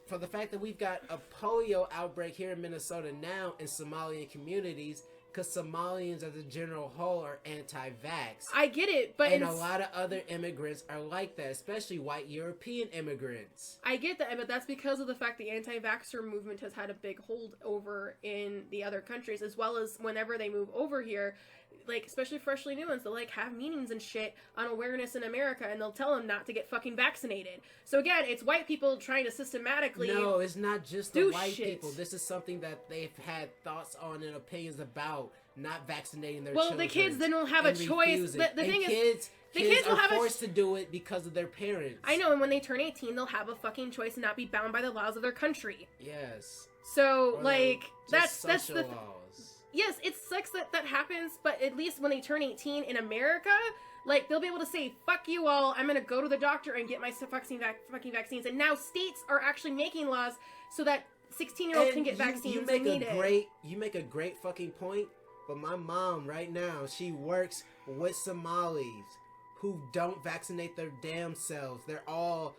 for the fact that we've got a polio outbreak here in Minnesota now in Somalian communities, because Somalians as a general whole are anti-vax. I get it, but... And a lot of other immigrants are like that, especially white European immigrants. I get that, but that's because of the fact the anti-vaxxer movement has had a big hold over in the other countries, as well as whenever they move over here, like, especially freshly new ones, they'll, like, have meetings and shit on awareness in America, and they'll tell them not to get fucking vaccinated. So, again, it's white people trying to systematically No, it's not just the white people. This is something that they've had thoughts on and opinions about, not vaccinating their children. Well, the kids then don't have a choice. The thing is... The kids will are forced to do it because of their parents. I know, and when they turn 18, they'll have a fucking choice and not be bound by the laws of their country. Yes. So, or like, that's the... laws. Yes, it sucks that happens, but at least when they turn 18 in America, like, they'll be able to say, fuck you all, I'm gonna go to the doctor and get my fucking vaccines. And now states are actually making laws so that 16-year-olds can get vaccines you make a great fucking point, but my mom right now, she works with Somalis who don't vaccinate their damn selves. They're all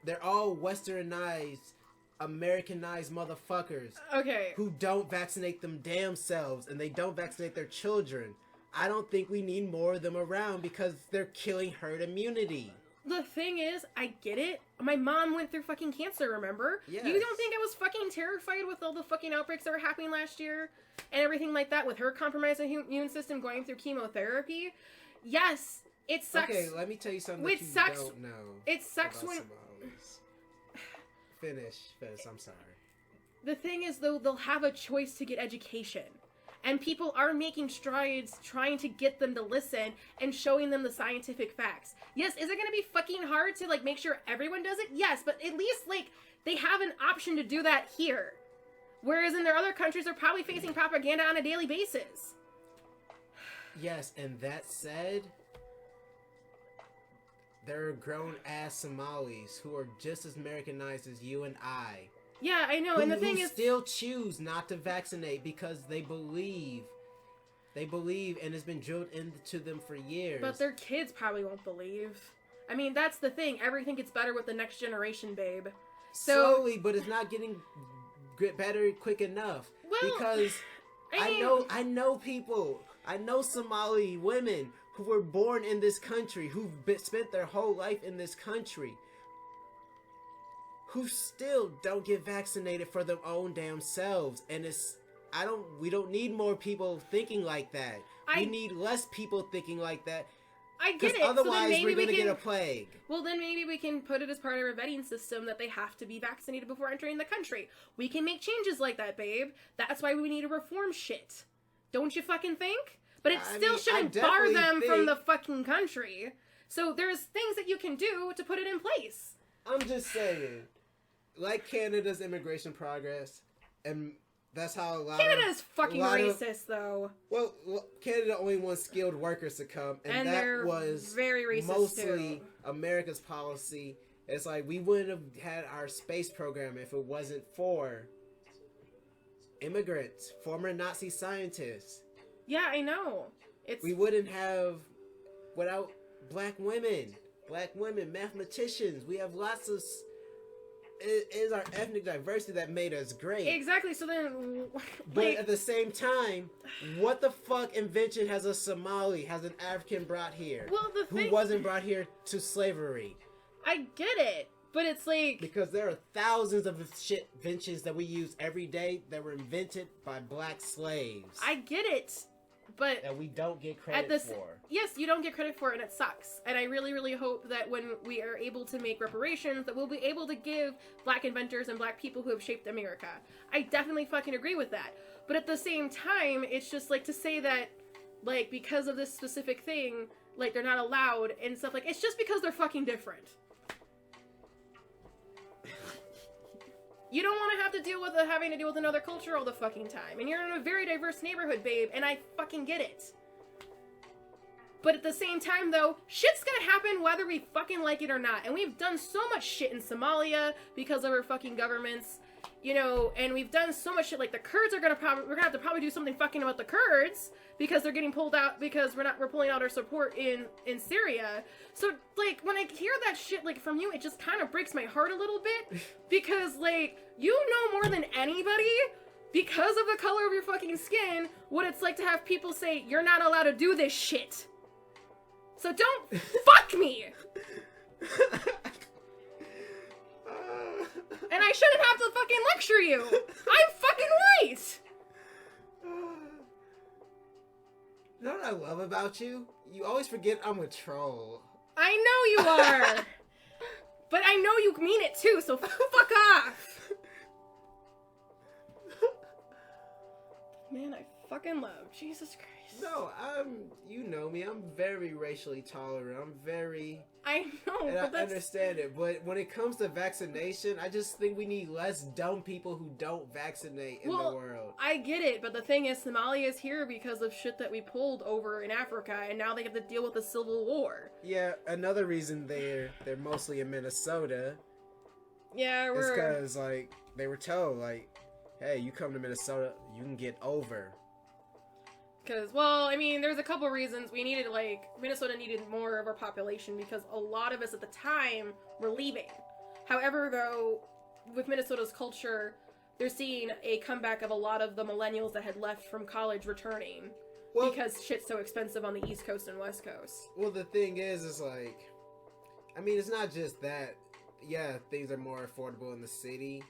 westernized, Americanized motherfuckers. Okay. Who don't vaccinate them damn selves, and they don't vaccinate their children. I don't think we need more of them around because they're killing herd immunity. The thing is, I get it. My mom went through fucking cancer, remember? Yes. You don't think I was fucking terrified with all the fucking outbreaks that were happening last year? And everything like that with her compromised immune system going through chemotherapy? Yes, it sucks. Okay, let me tell you something that you don't know. It sucks when... Somalis. Finish, I'm sorry. The thing is, though, they'll have a choice to get education. And people are making strides trying to get them to listen and showing them the scientific facts. Yes, is it going to be fucking hard to, like, make sure everyone does it? Yes, but at least, like, they have an option to do that here. Whereas in their other countries, they're probably facing propaganda on a daily basis. Yes, and that said, there are grown-ass Somalis who are just as Americanized as you and I. Yeah, I know, and the thing is... still choose not to vaccinate because they believe, and it's been drilled into them for years. But their kids probably won't believe. I mean, that's the thing. Everything gets better with the next generation, babe. Slowly, but it's not getting better quick enough. Well, because I know people, I know Somali women who were born in this country, who've spent their whole life in this country, who still don't get vaccinated for their own damn selves. And we don't need more people thinking like that. We need less people thinking like that. I get it. Otherwise, so then we're going to get a plague. Well, then maybe we can put it as part of our vetting system that they have to be vaccinated before entering the country. We can make changes like that, babe. That's why we need to reform shit. Don't you fucking think? But it still shouldn't bar them from the fucking country. So there's things that you can do to put it in place. I'm just saying, like Canada's immigration progress, and that's how a lot Canada's fucking racist, though. Well, Canada only wants skilled workers to come, and that was very racist mostly too. America's policy. It's like we wouldn't have had our space program if it wasn't for immigrants, former Nazi scientists. Yeah, I know. We wouldn't have without black women, mathematicians. We have lots of. It is our ethnic diversity that made us great. Exactly. So then, but at the same time, what the fuck invention has a Somali, has an African brought here? Well, who wasn't brought here to slavery? I get it, but it's like because there are thousands of shit inventions that we use every day that were invented by black slaves. I get it. But that we don't get credit for. Yes, you don't get credit for it, and it sucks. And I really, really hope that when we are able to make reparations, that we'll be able to give black inventors and black people who have shaped America. I definitely fucking agree with that. But at the same time, it's just like to say that, like, because of this specific thing, like, they're not allowed and stuff. Like, it's just because they're fucking different. You don't want to have to deal with having to deal with another culture all the fucking time. And you're in a very diverse neighborhood, babe, and I fucking get it. But at the same time, though, shit's gonna happen whether we fucking like it or not. And we've done so much shit in Somalia because of our fucking governments, you know, and we've done so much shit. Like, the Kurds are we're gonna have to probably do something fucking about the Kurds because they're getting pulled out because we're pulling out our support in Syria. So, like, when I hear that shit, like, from you, it just kind of breaks my heart a little bit because, like, you know more than anybody, because of the color of your fucking skin, what it's like to have people say, you're not allowed to do this shit. So don't fuck me! And I shouldn't have to fucking lecture you! I'm fucking white! You know what I love about you? You always forget I'm a troll. I know you are! But I know you mean it too, so fuck off! Man, I fucking love Jesus Christ. No, you know me, I'm very racially tolerant. I know, and but I understand it, but when it comes to vaccination, I just think we need less dumb people who don't vaccinate in the world. I get it, but the thing is, Somalia is here because of shit that we pulled over in Africa, and now they have to deal with the civil war. Yeah, another reason they're mostly in Minnesota. Yeah, it's because, like, they were told, like, hey, you come to Minnesota, you can get over. Because, well, I mean, there's a couple reasons. Minnesota needed more of our population because a lot of us at the time were leaving. However, though, with Minnesota's culture, they're seeing a comeback of a lot of the millennials that had left from college returning. Well, because shit's so expensive on the East Coast and West Coast. Well, the thing is like, I mean, it's not just that. Yeah, things are more affordable in the city.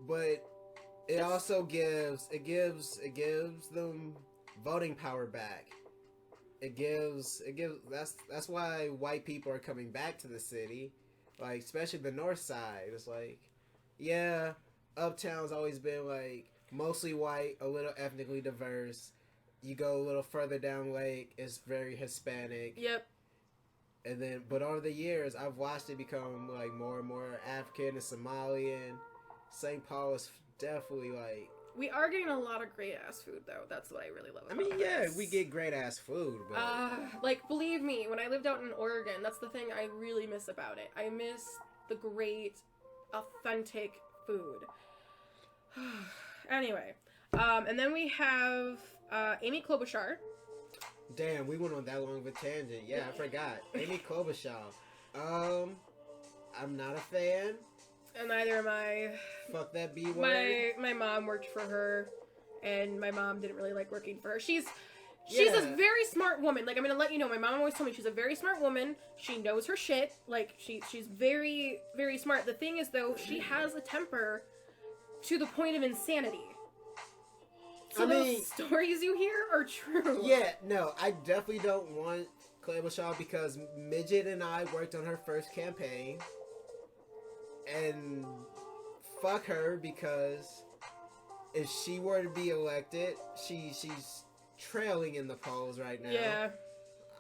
But it also gives them voting power back. That's why white people are coming back to the city, like, especially the north side. It's like, yeah, uptown's always been like mostly white, a little ethnically diverse. You go a little further down Lake, it's very Hispanic. Yep. And then, but over the years, I've watched it become like more and more African and Somalian. St. Paul is definitely like. We are getting a lot of great ass food though. That's what I really love about this. Yeah, we get great ass food, but like, believe me, when I lived out in Oregon, that's the thing I really miss about it. I miss the great, authentic food. Anyway, and then we have Amy Klobuchar. Damn, we went on that long of a tangent. Yeah, I forgot. Amy Klobuchar. I'm not a fan. And neither am I. Fuck that B word. My mom worked for her, and my mom didn't really like working for her. She's She's a very smart woman. Like, I'm gonna let you know, my mom always told me she's a very smart woman. She knows her shit. Like, she's very, very smart. The thing is, though, she has a temper to the point of insanity. So those stories you hear are true. Yeah, no, I definitely don't want Clea Shaw because Midget and I worked on her first campaign. And fuck her because if she were to be elected, she's trailing in the polls right now. Yeah.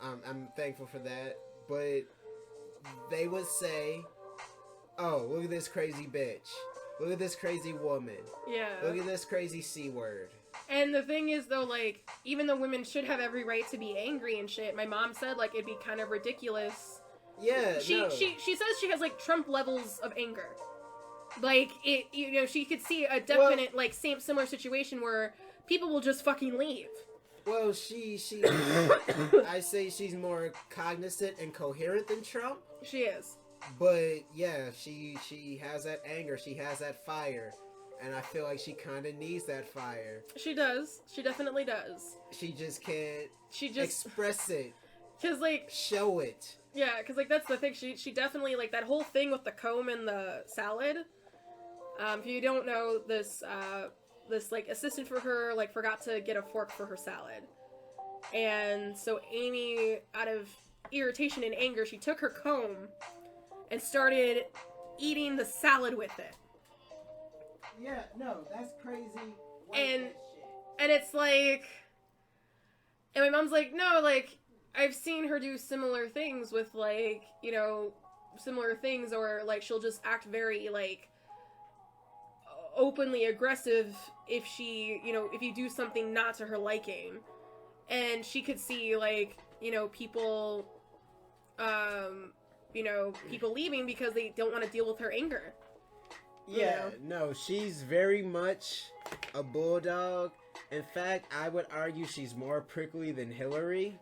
I'm thankful for that. But they would say, oh, look at this crazy bitch. Look at this crazy woman. Yeah. Look at this crazy C word. And the thing is, though, like, even though women should have every right to be angry and shit, my mom said, like, it'd be kind of ridiculous. Yeah, She says she has, like, Trump levels of anger. Like, it, you know, she could see a definite, like, similar situation where people will just fucking leave. Well, she I say she's more cognizant and coherent than Trump. She is. But, yeah, she has that anger. She has that fire. And I feel like she kind of needs that fire. She does. She definitely does. She just can't express it. Cause, like... show it. Yeah, because, like, that's the thing. She definitely, like, that whole thing with the comb and the salad. If you don't know, this, like, assistant for her, like, forgot to get a fork for her salad. And so Amy, out of irritation and anger, she took her comb and started eating the salad with it. Yeah, no, that's crazy. And it's like, and my mom's like, no, like, I've seen her do similar things with, like, you know, similar things, or, like, she'll just act very, like, openly aggressive if she, you know, if you do something not to her liking. And she could see, like, you know, people, people leaving because they don't want to deal with her anger. Yeah, no, she's very much a bulldog. In fact, I would argue she's more prickly than Hillary.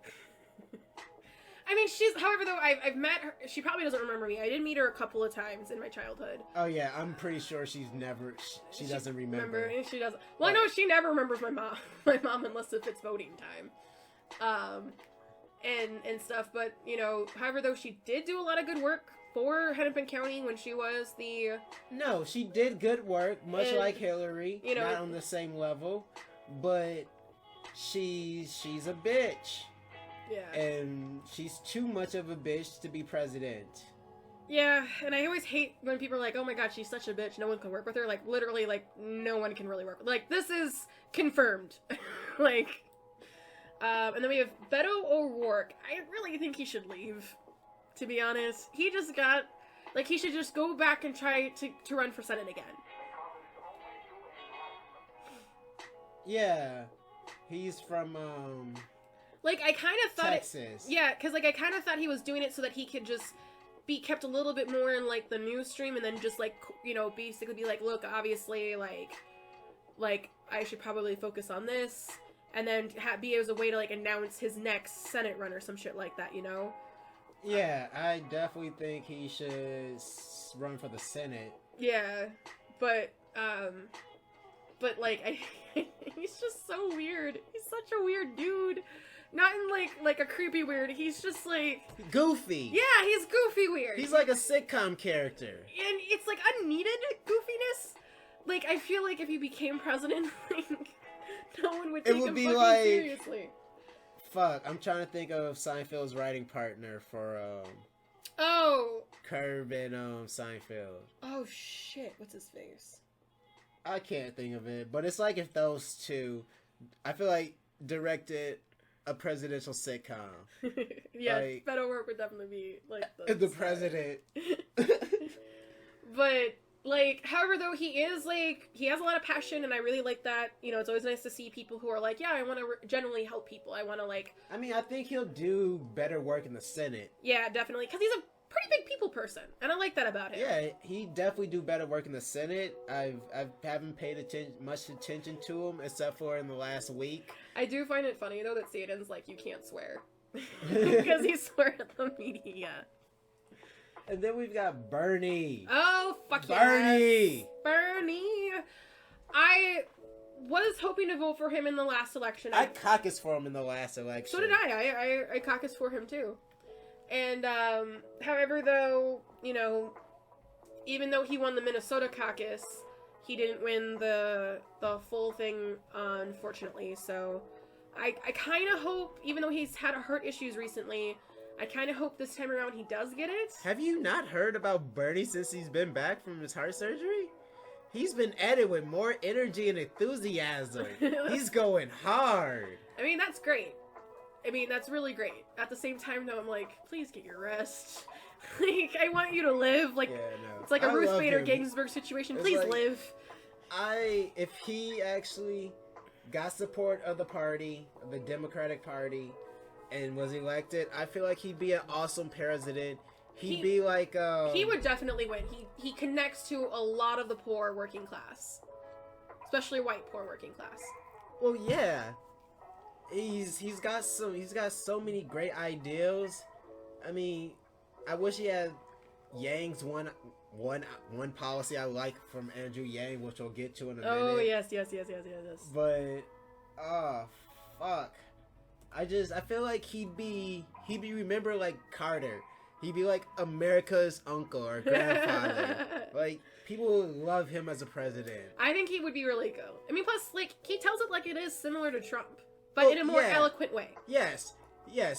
I mean, however, though, I've met her. She probably doesn't remember me. I did meet her a couple of times in my childhood. Oh, yeah, I'm pretty sure she doesn't remember. She doesn't. Well, no, she never remembers my mom. My mom, unless if it's voting time. And stuff. But, you know, however, though, she did do a lot of good work for Hennepin County when she was the... No, she did good work, much like Hillary. You know, not on the same level, but she's a bitch. Yeah. And she's too much of a bitch to be president. Yeah, and I always hate when people are like, oh my god, she's such a bitch, no one can work with her. Like, literally, like, no one can really work with her. Like, this is confirmed. Like, and then we have Beto O'Rourke. I really think he should leave, to be honest. He just got, like, he should just go back and try to run for Senate again. Yeah. He's from, like, I kind of thought Texas. Yeah, because, like, I kind of thought he was doing it so that he could just be kept a little bit more in, like, the news stream, and then just, like, you know, basically be like, look, obviously, like, I should probably focus on this, and then be as a way to, like, announce his next Senate run or some shit like that, you know? Yeah, I definitely think he should run for the Senate. Yeah, but, like, he's just so weird. He's such a weird dude. Not in, like a creepy weird. He's just, like... goofy. Yeah, he's goofy weird. He's like a sitcom character. And it's, like, unneeded goofiness. Like, I feel like if he became president, like, no one would take him fucking seriously. Fuck, I'm trying to think of Seinfeld's writing partner for, Curb and, Seinfeld. Oh, shit. What's his face? I can't think of it, but it's like if those two, I feel like, directed a presidential sitcom. Yeah, like, Beto O'Rourke would definitely be, like, the president. But, like, however, though, he is, like, he has a lot of passion, and I really like that. You know, it's always nice to see people who are like, yeah, I want to generally help people. I want to, like... I mean, I think he'll do better work in the Senate. Yeah, definitely, because he's a pretty big people person, and I like that about him. Yeah, he definitely do better work in the Senate. I haven't paid much attention to him, except for in the last week. I do find it funny, though, that Satan's like, you can't swear. Because he swore at the media. And then we've got Bernie. Oh, fuck Bernie! Yes. Bernie! was hoping to vote for him in the last election. I caucused for him in the last election. So did I. I caucused for him too. And, however, though, you know, even though he won the Minnesota caucus, he didn't win the full thing, unfortunately. So I kind of hope, even though he's had heart issues recently, I kind of hope this time around he does get it. Have you not heard about Bernie since he's been back from his heart surgery? He's been at it with more energy and enthusiasm. He's going hard. I mean, that's great. I mean, that's really great. At the same time, though, I'm like, please get your rest. Like, I want you to live. Like, yeah, no. It's like a Ruth Bader Ginsburg situation. It's please like, live. If he actually got support of the party, of the Democratic Party, and was elected, I feel like he'd be an awesome president. He'd be like he would definitely win. He connects to a lot of the poor working class, especially white poor working class. Well, yeah, he's got so many great ideals. I mean, I wish he had Yang's one policy I like from Andrew Yang, which we'll get to in a minute. Oh yes. But fuck. I feel like he'd be remembered like Carter. He'd be like America's uncle or grandfather. Like, people would love him as a president. I think he would be really good. I mean, plus, like, he tells it like it is, similar to Trump, but in a more eloquent way. Yes,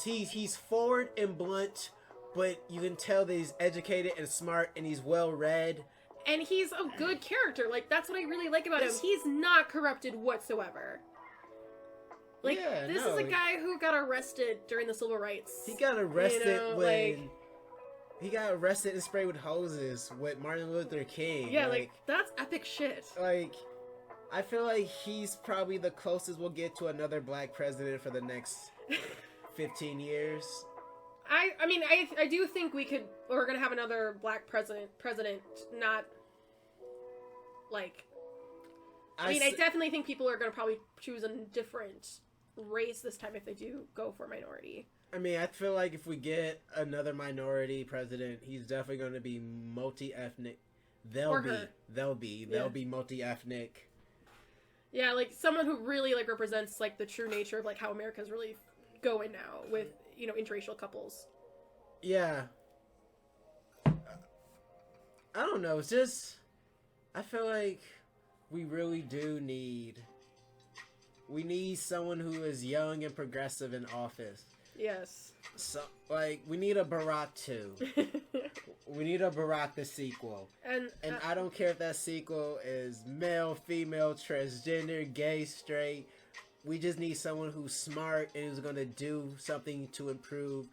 he's forward and blunt, but you can tell that he's educated and smart and he's well read. And he's a good character. Like, that's what I really like about him. He's not corrupted whatsoever. Like, this is a guy who got arrested during the civil rights. He got arrested he got arrested and sprayed with hoses with Martin Luther King. Yeah, like that's epic shit. Like, I feel like he's probably the closest we'll get to another black president for the next 15 years. I mean, I do think we're gonna have another black president, not, like, I definitely think people are gonna probably choose a different race this time if they do go for minority. I mean, I feel like if we get another minority president, he's definitely going to be multi-ethnic. They'll be multi-ethnic. Yeah, like someone who really like represents like the true nature of like how America's really going now with, you know, interracial couples. Yeah. I don't know. It's just, I feel like we really do need someone who is young and progressive in office. Yes. So, like, we need a Barack 2. We need a Barack the sequel. And I don't care if that sequel is male, female, transgender, gay, straight. We just need someone who's smart and who's going to do something to improve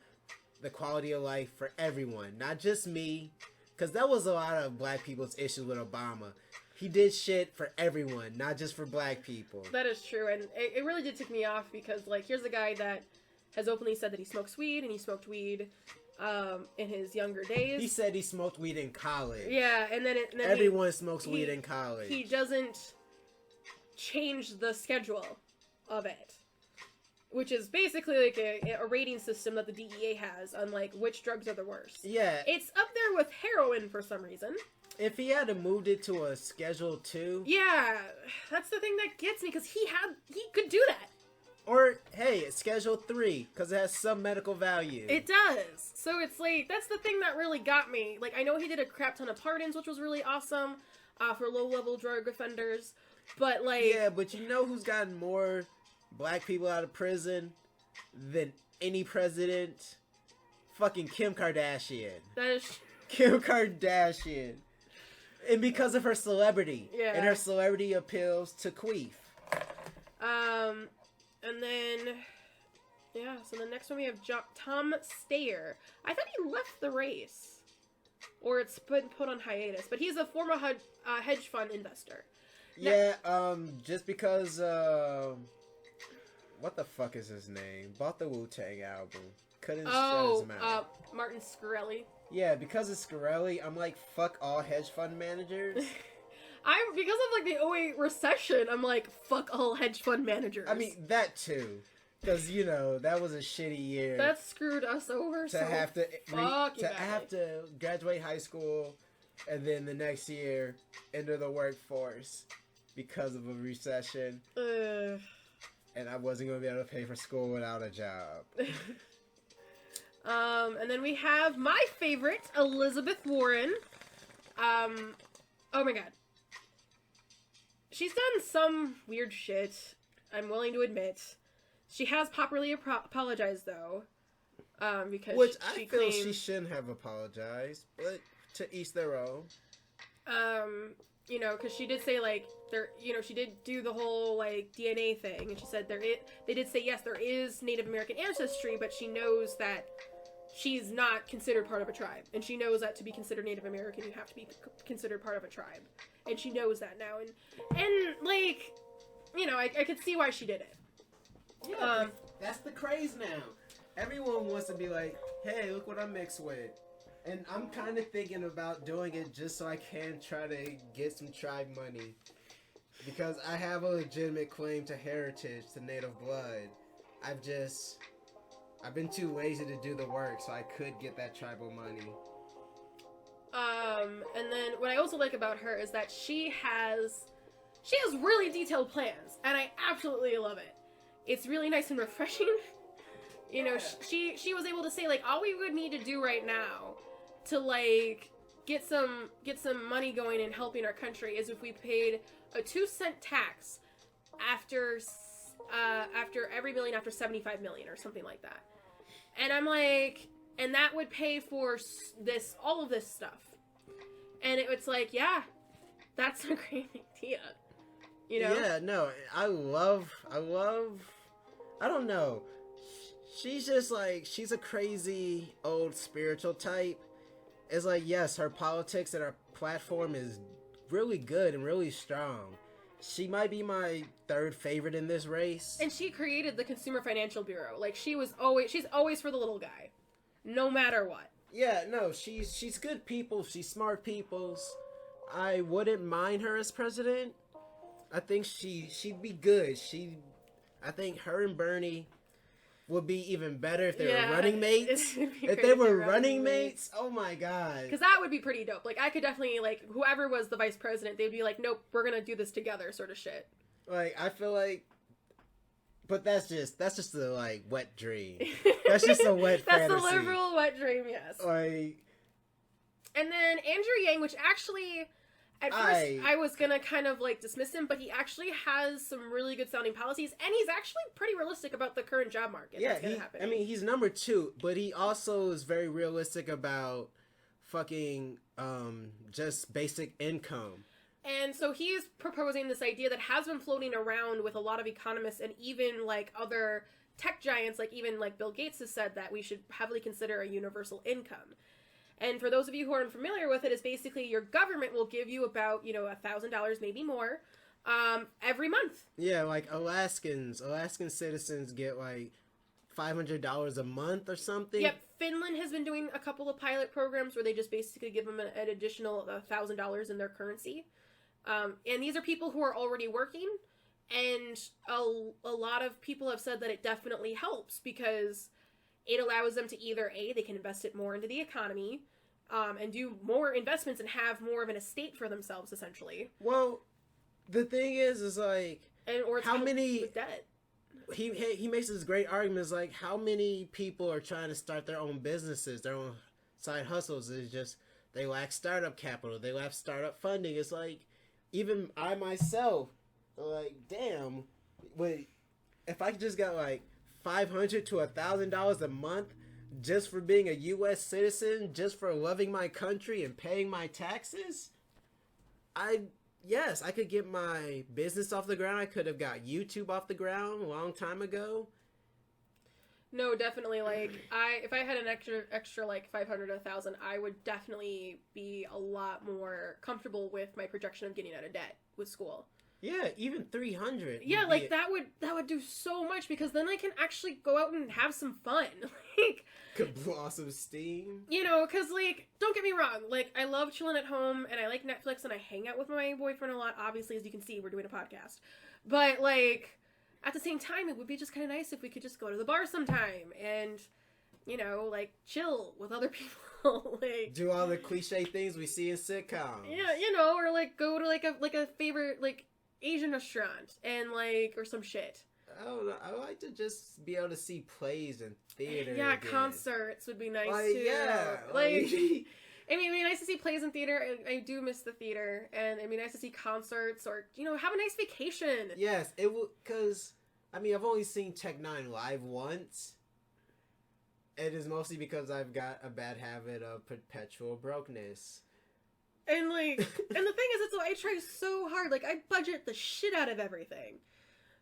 the quality of life for everyone. Not just me. Because that was a lot of black people's issues with Obama. He did shit for everyone, not just for black people. That is true. And it really did tick me off because, like, here's a guy that has openly said that he smokes weed, and he smoked weed in his younger days. He said he smoked weed in college. Yeah, and then everyone smokes weed in college. He doesn't change the schedule of it, which is basically like a rating system that the DEA has on like which drugs are the worst. Yeah, it's up there with heroin for some reason. If he had moved it to a Schedule 2... Yeah, that's the thing that gets me, because he could do that. Or, hey, it's Schedule 3, because it has some medical value. It does. So it's like, that's the thing that really got me. Like, I know he did a crap ton of pardons, which was really awesome, for low-level drug offenders, but like... Yeah, but you know who's gotten more black people out of prison than any president? Fucking Kim Kardashian. That is... Kim Kardashian. And because of her celebrity. Yeah. And her celebrity appeals to Queef. And then, yeah, so the next one we have Tom Steyer. I thought he left the race. Or it's been put on hiatus. But he's a former hedge fund investor. Yeah, just because, what the fuck is his name? Bought the Wu-Tang album. Couldn't shut his mouth. Martin Scarelli. Yeah, because of Scarelli, I'm like, fuck all hedge fund managers. Because of like the '08 recession, I'm like, fuck all hedge fund managers. I mean, that too. Because, you know, that was a shitty year. That screwed us over to have to graduate high school and then the next year enter the workforce. because of a recession. And I wasn't going to be able to pay for school without a job. And then we have my favorite, Elizabeth Warren. Oh my god. She's done some weird shit, I'm willing to admit. She has popularly apologized, though. Because Which she I feel claimed... she shouldn't have apologized, but to each their own. You know, because she did say, like, she did do the whole, like, DNA thing, and she said they did say, yes, there is Native American ancestry, but she knows that she's not considered part of a tribe, and she knows that to be considered Native American, you have to be considered part of a tribe, and she knows that now, and like, you know, I could see why she did it. Yeah, that's the craze now. Everyone wants to be like, hey, look what I'm mixed with. And I'm kind of thinking about doing it just so I can try to get some tribe money. Because I have a legitimate claim to heritage, to native blood. I've been too lazy to do the work, so I could get that tribal money. And then what I also like about her is that she has really detailed plans, and I absolutely love it. It's really nice and refreshing. You know, she was able to say, like, all we would need to do right now to, like, get some money going and helping our country is if we paid a 2-cent tax after every million after 75 million or something like that. And I'm like, and that would pay for all of this stuff. And it's like, yeah, that's a great idea. You know? Yeah, no, I don't know. She's just like, she's a crazy old spiritual type. It's like, yes, her politics and her platform is really good and really strong. She might be my third favorite in this race. And she created the Consumer Financial Bureau. Like, she's always for the little guy. No matter what. Yeah, no, she's good people. She's smart people. I wouldn't mind her as president. I think she'd be good. I think her and Bernie would be even better if they were running mates. If they were running mates, oh my god. Because that would be pretty dope. Like, I could definitely, like, whoever was the vice president, they'd be like, nope, we're gonna do this together sort of shit. Like, I feel like, but that's just a, like, wet dream. That's just a wet fantasy. That's a liberal wet dream, yes. Like... And then Andrew Yang, which actually... At first, I was gonna kind of, like, dismiss him, but he actually has some really good sounding policies, and he's actually pretty realistic about the current job market. Yeah, that's gonna happen. I mean, he's number 2, but he also is very realistic about fucking, just basic income. And so he's proposing this idea that has been floating around with a lot of economists and even, like, other tech giants, like, even, like, Bill Gates has said that we should heavily consider a universal income. And for those of you who aren't familiar with it, it's basically your government will give you about, you know, $1,000, maybe more, every month. Yeah, like Alaska citizens get like $500 a month or something. Yep, Finland has been doing a couple of pilot programs where they just basically give them an additional $1,000 in their currency. And these are people who are already working, and a lot of people have said that it definitely helps because it allows them to either, A, they can invest it more into the economy, and do more investments and have more of an estate for themselves, essentially. Well, the thing is like, or how many with debt. He makes this great argument, is like, how many people are trying to start their own businesses, their own side hustles? It's just, they lack startup capital, they lack startup funding. It's like, even I myself, like, damn, wait, if I just got like $500 to $1,000 a month just for being a U.S. citizen, just for loving my country and paying my taxes, yes, I could get my business off the ground. I could have got YouTube off the ground a long time ago. No, definitely. Like, if I had an extra like 500 to 1,000, I would definitely be a lot more comfortable with my projection of getting out of debt with school. Yeah, even 300. Yeah, like that would do so much, because then I can actually go out and have some fun. Like, could blow off some steam. You know, because, like, don't get me wrong, like, I love chilling at home and I like Netflix and I hang out with my boyfriend a lot. Obviously, as you can see, we're doing a podcast. But, like, at the same time, it would be just kind of nice if we could just go to the bar sometime and, you know, like, chill with other people. Like, do all the cliche things we see in sitcoms. Yeah, you know, or like go to like a favorite, like, Asian restaurant and like or some shit. I don't know. I like to just be able to see plays in theater. Yeah, again. Concerts would be nice Like, too. yeah, like I mean, it'd be nice to see plays in theater. I do miss the theater, and it'd be nice to see concerts or have a nice vacation. Yes, it will. Cause I mean, I've only seen Tech Nine live once. It is mostly because I've got a bad habit of perpetual brokenness. And like, and the thing is, it's like I try so hard. Like I budget the shit out of everything,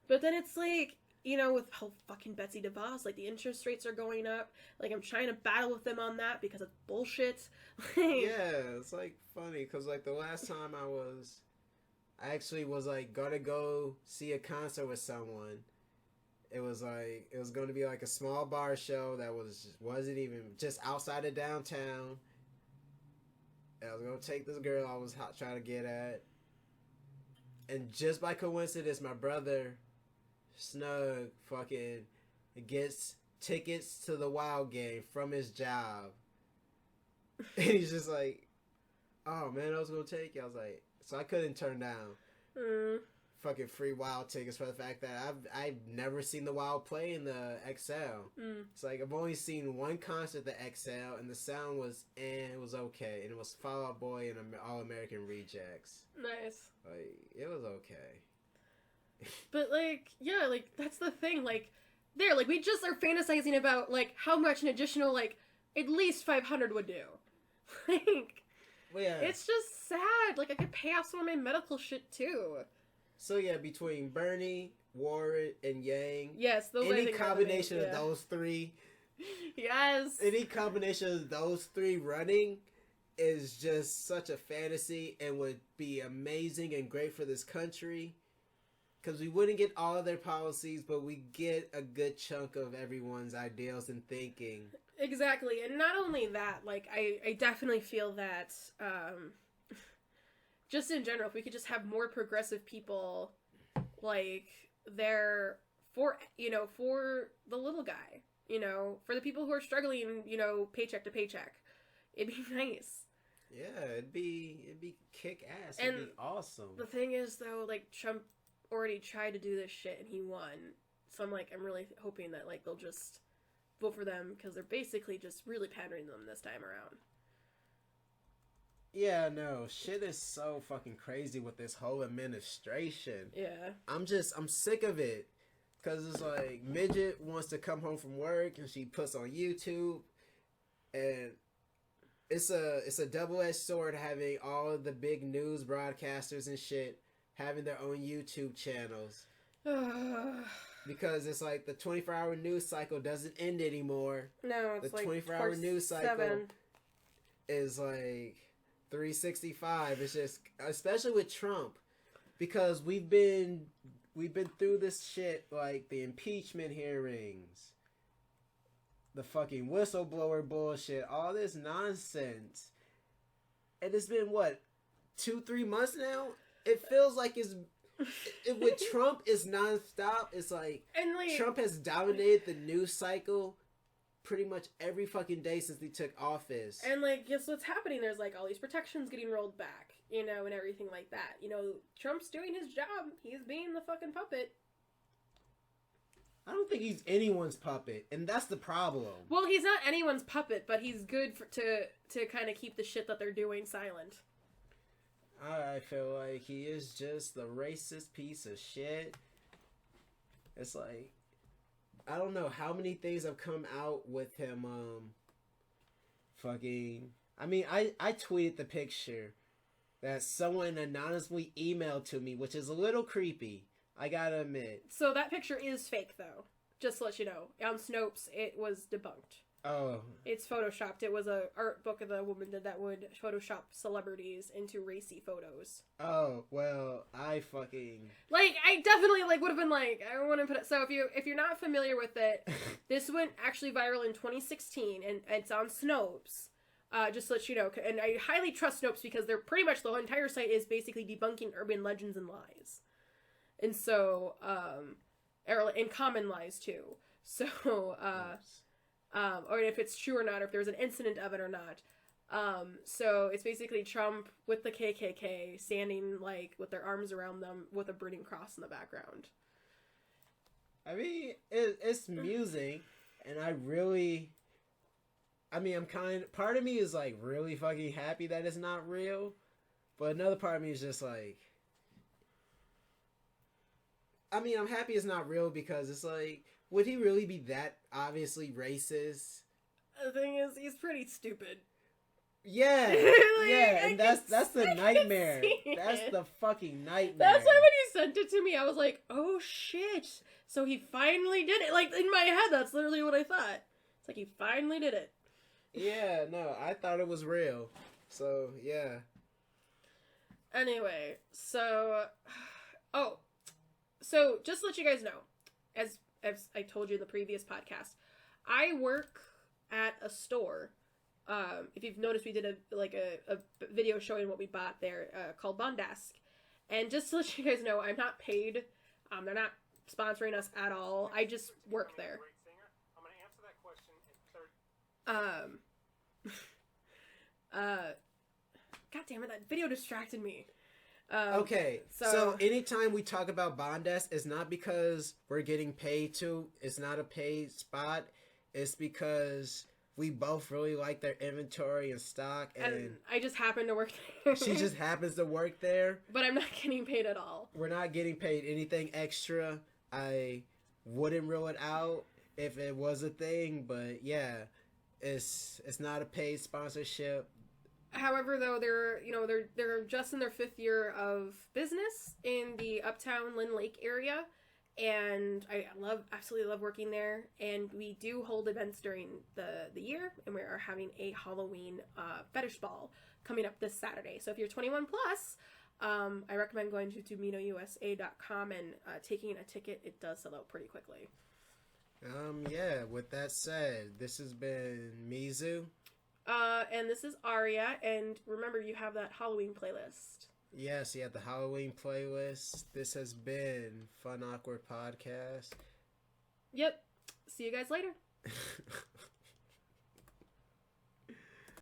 but then it's like, with how fucking Betsy DeVos, like the interest rates are going up. Like I'm trying to battle with them on that because it's bullshit. Yeah, it's like funny because like the last time I actually was like gonna go see a concert with someone. It was going to be like a small bar show that wasn't even just outside of downtown. And I was going to take this girl I was trying to get at. And just by coincidence, my brother, Snug, fucking gets tickets to the Wild game from his job. And he's just like, oh man, I was going to take you. I was like, so I couldn't turn down. Fucking free Wild tickets for the fact that I've never seen the Wild play in the XL. It's like I've only seen one concert at the XL, and the sound was it was okay, and it was Fall Out Boy and All American Rejects. Nice. Like it was okay. But like, yeah, like that's the thing. Like we just are fantasizing about like how much an additional like at least 500 would do. Like, well, yeah. It's just sad. Like I could pay off some of my medical shit too. So yeah, between Bernie, Warren, and Yang, yes, those any combination of those three, yes, any combination of those three running is just such a fantasy and would be amazing and great for this country. Because we wouldn't get all of their policies, but we get a good chunk of everyone's ideals and thinking. Exactly, and not only that, like I definitely feel that. Just in general, if we could just have more progressive people, like, there for the little guy, for the people who are struggling, paycheck to paycheck, it'd be nice. Yeah, it'd be kick ass. And it'd be awesome. The thing is, though, like, Trump already tried to do this shit and he won. So I'm really hoping that, like, they'll just vote for them because they're basically just really pandering them this time around. Yeah, no, shit is so fucking crazy with this whole administration. Yeah. I'm sick of it. Because it's like, Midget wants to come home from work and she puts on YouTube. And it's a double-edged sword having all of the big news broadcasters and shit having their own YouTube channels. Because it's like the 24-hour news cycle doesn't end anymore. No, it's the like 24-hour news cycle is like 365. It's just, especially with Trump, because we've been through this shit, like the impeachment hearings, the fucking whistleblower bullshit, all this nonsense, and it's been what, 2-3 months now. It feels like with Trump is nonstop. It's like, Trump has dominated the news cycle pretty much every fucking day since he took office. And, like, guess what's happening? There's, like, all these protections getting rolled back, and everything like that. Trump's doing his job. He's being the fucking puppet. I don't think he's anyone's puppet, and that's the problem. Well, he's not anyone's puppet, but he's good to kind of keep the shit that they're doing silent. I feel like he is just the racist piece of shit. It's like, I don't know how many things have come out with him, I mean, I tweeted the picture that someone anonymously emailed to me, which is a little creepy, I gotta admit. So that picture is fake, though. Just to let you know. On Snopes, it was debunked. Oh. It's photoshopped. It was a art book of the woman that would photoshop celebrities into racy photos. Oh, well, I fucking... Like, I definitely, like, would have been like, I want to put it... So if you're not familiar with it, this went actually viral in 2016, and it's on Snopes. Just to let you know. And I highly trust Snopes because they're pretty much, the entire site is basically debunking urban legends and lies. And so, and common lies, too. So, or if it's true or not, or if there's an incident of it or not. So it's basically Trump with the KKK standing like with their arms around them with a burning cross in the background. I mean, it's amusing, and I'm part of me is like really fucking happy that it's not real, but another part of me is just like, I'm happy it's not real because it's like, would he really be that obviously racist? The thing is, he's pretty stupid. Yeah, like, yeah, and that's the nightmare. That's the fucking nightmare. That's why when you sent it to me, I was like, oh shit. So he finally did it. Like, in my head, that's literally what I thought. It's like, he finally did it. Yeah, no, I thought it was real. So, yeah. Anyway, so... Oh. So, just to let you guys know, as I told you in the previous podcast, I work at a store. If you've noticed, we did a video showing what we bought there called Bondesk. And just to let you guys know, I'm not paid. They're not sponsoring us at all. I just work there. I'm going to answer that question in 30. God damn it, that video distracted me. Okay, so anytime we talk about Bondesk, it's not because we're getting paid to. It's not a paid spot. It's because we both really like their inventory and stock, and I just happen to work there. She just happens to work there. But I'm not getting paid at all. We're not getting paid anything extra. I wouldn't rule it out if it was a thing, but yeah, it's not a paid sponsorship. However, though, they're just in their 5th year of business in the Uptown Lynn Lake area, and I absolutely love working there. And we do hold events during the year, and we are having a Halloween fetish ball coming up this Saturday. So if you're 21 plus, I recommend going to DubyApp.com and taking a ticket. It does sell out pretty quickly. Yeah. With that said, this has been Mizu. And this is Aria, and remember, you have that Halloween playlist. Yes, you have the Halloween playlist. This has been Fun Awkward Podcast. Yep. See you guys later.